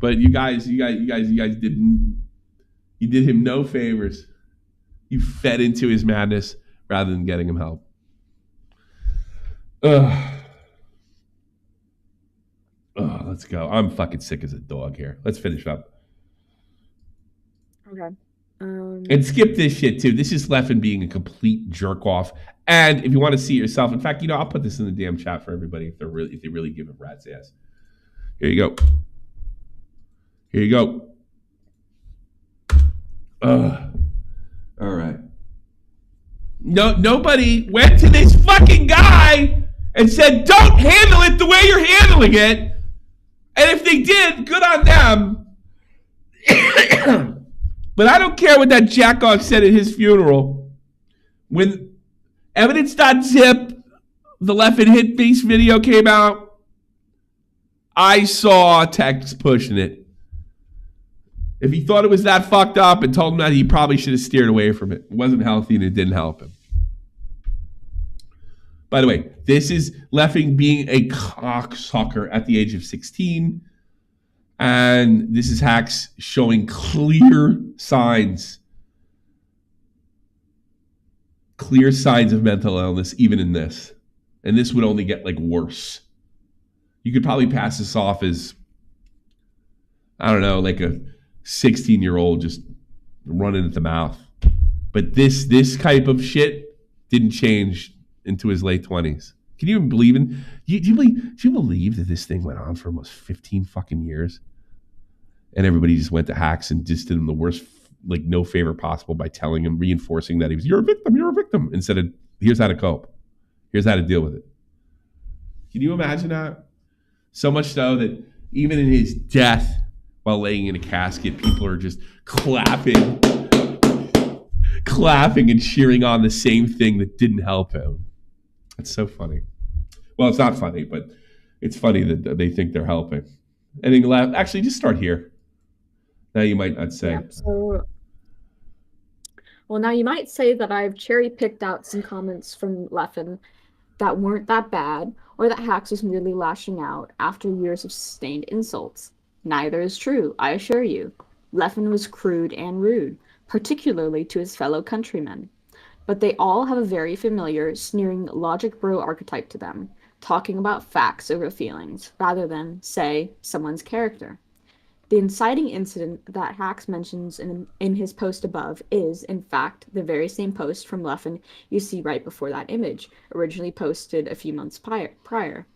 But you guys didn't. You did him no favors. You fed into his madness rather than getting him help. Let's go. I'm fucking sick as a dog here. Let's finish up. Okay. And skip this shit too. This is Leffen being a complete jerk off. And if you want to see it yourself, in fact, I'll put this in the damn chat for everybody if they really give a rat's ass. Here you go. Here you go. All right. Nobody went to this fucking guy and said, "Don't handle it the way you're handling it." And if they did, good on them. But I don't care what that jackoff said at his funeral. When evidence.zip, the Leffen hit piece video came out, I saw text pushing it. If he thought it was that fucked up and told him that, he probably should have steered away from it. It wasn't healthy and it didn't help him. By the way, this is Leffen being a cocksucker at the age of 16. And this is Hacks showing clear signs of mental illness, even in this. And this would only get worse. You could probably pass this off as, I don't know, like a 16-year-old just running at the mouth. But this type of shit didn't change into his late 20s. Can you even believe do you believe that this thing went on for almost 15 fucking years? And everybody just went to Hacks and just did him the worst, no favor possible by telling him, reinforcing that you're a victim, instead of, here's how to cope. Here's how to deal with it. Can you imagine that? So much so that even in his death, while laying in a casket, people are just clapping and cheering on the same thing that didn't help him. It's so funny. Well, it's not funny, but it's funny that they think they're helping. Anything left? Actually, just start here. Now you might not say. Yep, now you might say that I've cherry-picked out some comments from Leffen that weren't that bad, or that Hacks was merely lashing out after years of sustained insults. Neither is true, I assure you. Leffen was crude and rude, particularly to his fellow countrymen. But they all have a very familiar, sneering logic bro archetype to them, talking about facts over feelings, rather than, say, someone's character. The inciting incident that Hacks mentions in his post above is, in fact, the very same post from Leffen you see right before that image, originally posted a few months prior.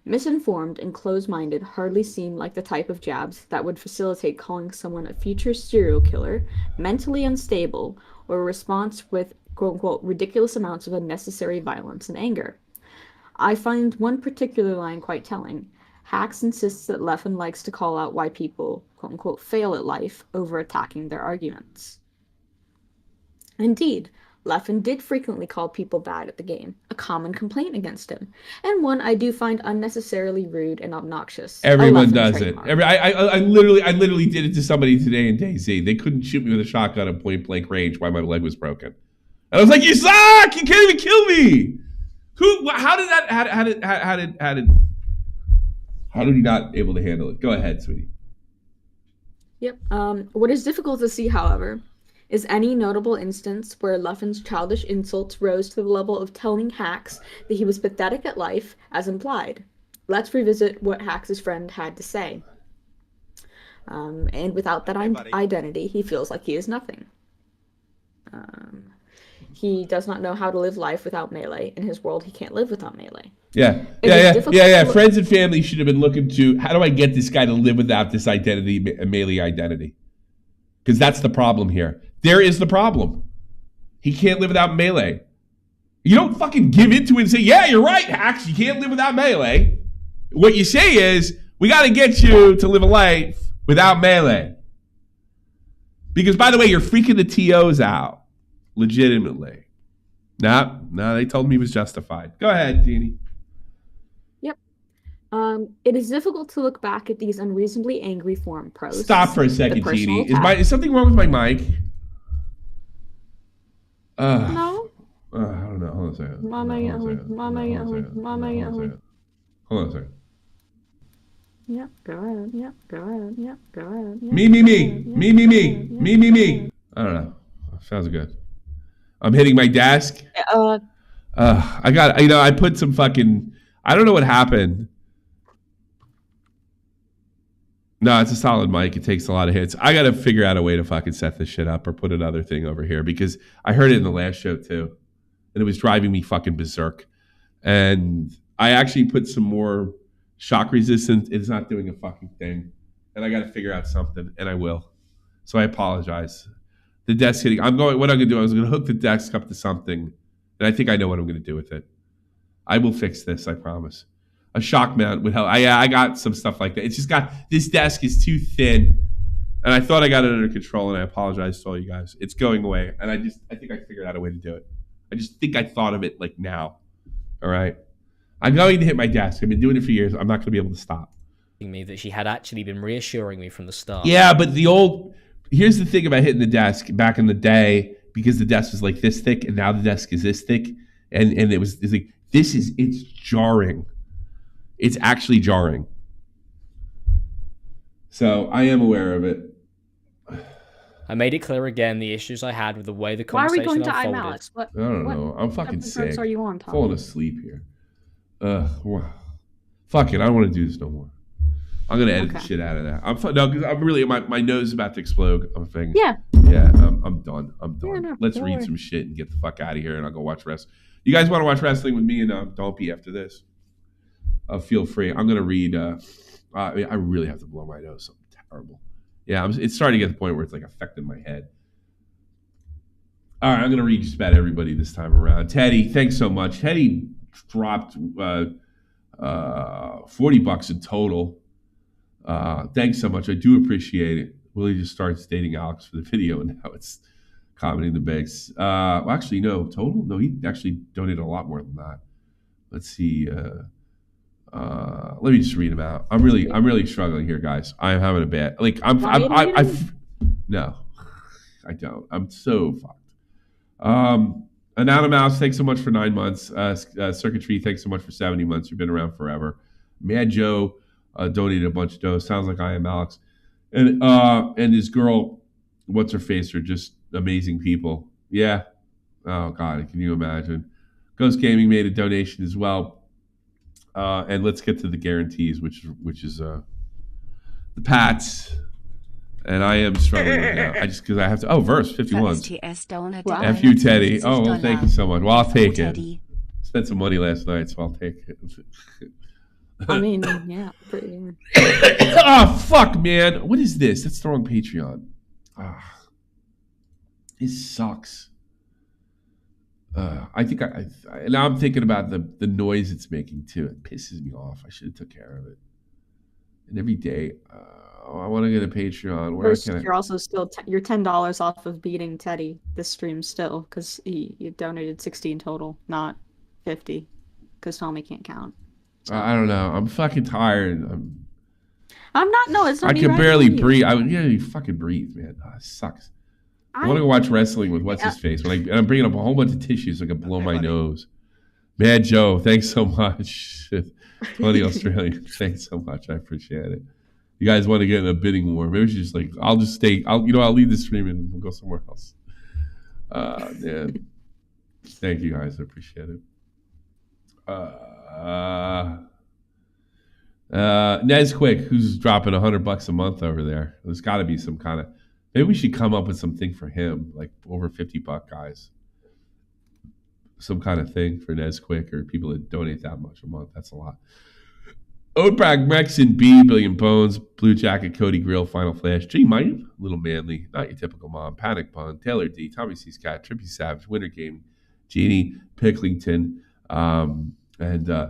Misinformed and close-minded hardly seem like the type of jabs that would facilitate calling someone a future serial killer, mentally unstable, or a response with quote-unquote ridiculous amounts of unnecessary violence and anger. I find one particular line quite telling. Hacks insists that Leffen likes to call out why people, quote-unquote, fail at life over attacking their arguments. Indeed, Leffen did frequently call people bad at the game, a common complaint against him, and one I do find unnecessarily rude and obnoxious. Everyone does it. I literally did it to somebody today in DayZ. They couldn't shoot me with a shotgun at point blank range while my leg was broken. And I was like, "You suck! You can't even kill me!" How did he not able to handle it? Go ahead, sweetie. Yep. What is difficult to see, however, is any notable instance where Leffen's childish insults rose to the level of telling Hacks that he was pathetic at life, as implied. Let's revisit what Hacks' friend had to say. And without that identity, he feels like he is nothing. He does not know how to live life without Melee. In his world, he can't live without Melee. Yeah. Friends and family should have been looking to, how do I get this guy to live without this identity, Melee identity? Because that's the problem here. There is the problem. He can't live without Melee. You don't fucking give into it and say, yeah, you're right, Hacks, you can't live without Melee. What you say is, we got to get you to live a life without Melee. Because, by the way, you're freaking the TOs out. Legitimately. No, they told me he was justified. Go ahead, Jeannie. Yep. It is difficult to look back at these unreasonably angry forum posts. Stop for a second, Jeannie. Is something wrong with my mic? No. I don't know. Hold on a second. Hold on a second. Yep, go ahead. Yep, go ahead. Yep, go ahead. Yep, Me. I don't know. Sounds good. I'm hitting my desk. I put some fucking, I don't know what happened. No, it's a solid mic. It takes a lot of hits. I got to figure out a way to fucking set this shit up or put another thing over here because I heard it in the last show too. And it was driving me fucking berserk. And I actually put some more shock resistance. It's not doing a fucking thing. And I got to figure out something, and I will. So I apologize. The desk hitting. What I'm going to do, I was going to hook the desk up to something, and I think I know what I'm going to do with it. I will fix this, I promise. A shock mount would help. I got some stuff like that. It's just this desk is too thin, and I thought I got it under control, and I apologize to all you guys. It's going away, and I think I figured out a way to do it. I just think I thought of it like now. All right? I'm going to hit my desk. I've been doing it for years. I'm not going to be able to stop. Me that she had actually been reassuring me from the start. Yeah, but here's the thing about hitting the desk back in the day, because the desk was like this thick, and now the desk is this thick, and it's like, it's jarring. It's actually jarring. So I am aware of it. I made it clear again the issues I had with the way the Why are we conversation going to unfolded. IMALLEXX? I don't know. I'm fucking sick. What are you on, Tom? Falling asleep here. Fuck it. I don't want to do this no more. I'm gonna edit the shit out of that. Because I'm really my nose is about to explode. I'm thinking. Yeah. Yeah. I'm done. Yeah, no, Let's read some shit and get the fuck out of here, and I'll go watch wrestling. You guys want to watch wrestling with me and Dompy after this? Feel free. I'm gonna read. I really have to blow my nose. Something terrible. Yeah, it's starting to get to the point where it's like affecting my head. All right, I'm gonna read just about everybody this time around. Teddy, thanks so much. Teddy dropped $40 in total. Thanks so much. I do appreciate it. Willie just started dating Alex for the video, and now it's commenting the bigs. Well, actually, no. Total? No, he actually donated a lot more than that. Let's see. Let me just read them out. I'm really struggling here, guys. I'm having a bad. No, I don't. I'm so fucked. Anonymous, thanks so much for 9 months. Circuitry, thanks so much for 70 months. You've been around forever. Mad Joe donated a bunch of dough. Sounds like IMALLEXX. And his girl, what's her face, are just amazing people. Yeah. Oh God, can you imagine? Ghost Gaming made a donation as well. And let's get to the guarantees, which is the Pats. And I am struggling right now. Because I have to. Oh, verse 51. F you, Teddy. Oh, well, thank you so much. Well, I'll take it. Spent some money last night, so I'll take it. I mean, yeah, pretty. Oh, fuck, man. What is this? That's the wrong Patreon. This sucks. I think now I'm thinking about the noise it's making too. It pisses me off. I should have took care of it. And every day, I want to get a Patreon. First, you're also still you're $10 off of beating Teddy this stream still, because you donated 60 in total, not 50, because Tommy can't count. So. I don't know. I'm fucking tired. I'm not. No, it's not. I can barely breathe. You fucking breathe, man. It sucks. I want to go watch wrestling with what's his face. I'm bringing up a whole bunch of tissues so I can blow my nose. Mad Joe, thanks so much. 20 Australian, thanks so much. I appreciate it. You guys want to get in a bidding war? Maybe we should just I'll just stay. I'll leave the stream and we'll go somewhere else. Yeah. Thank you guys. I appreciate it. Nesquick, who's dropping $100 a month over there. There's got to be some kind of. Maybe we should come up with something for him, like over $50 guys. Some kind of thing for Nesquick or people that donate that much a month. That's a lot. Oatbrag, Mexan, B, Billion Bones, Blue Jacket, Cody Grill, Final Flash, G Mighty, Little Manly, Not Your Typical Mom, Panic Pun, Taylor D, Tommy C's Cat, Trippy Savage, Winter Game, Jeannie, Picklington, and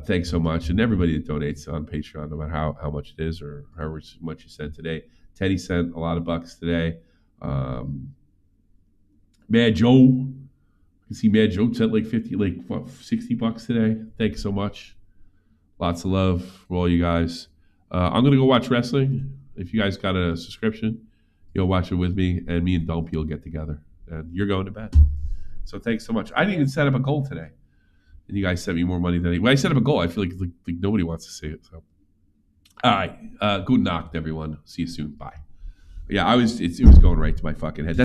thanks so much. And everybody that donates on Patreon, no matter how much it is or however much you sent today. Teddy sent a lot of bucks today. Mad Joe, I can see Mad Joe sent $60 today. Thanks so much. Lots of love for all you guys. I'm gonna go watch wrestling. If you guys got a subscription, you'll watch it with me, and me and Dumpy will get together. And you're going to bed. So thanks so much. I didn't even set up a goal today, and you guys sent me more money than when I set up a goal. I feel like nobody wants to see it. So, all right, good Nacht, everyone. See you soon. Bye. Yeah, it was going right to my fucking head.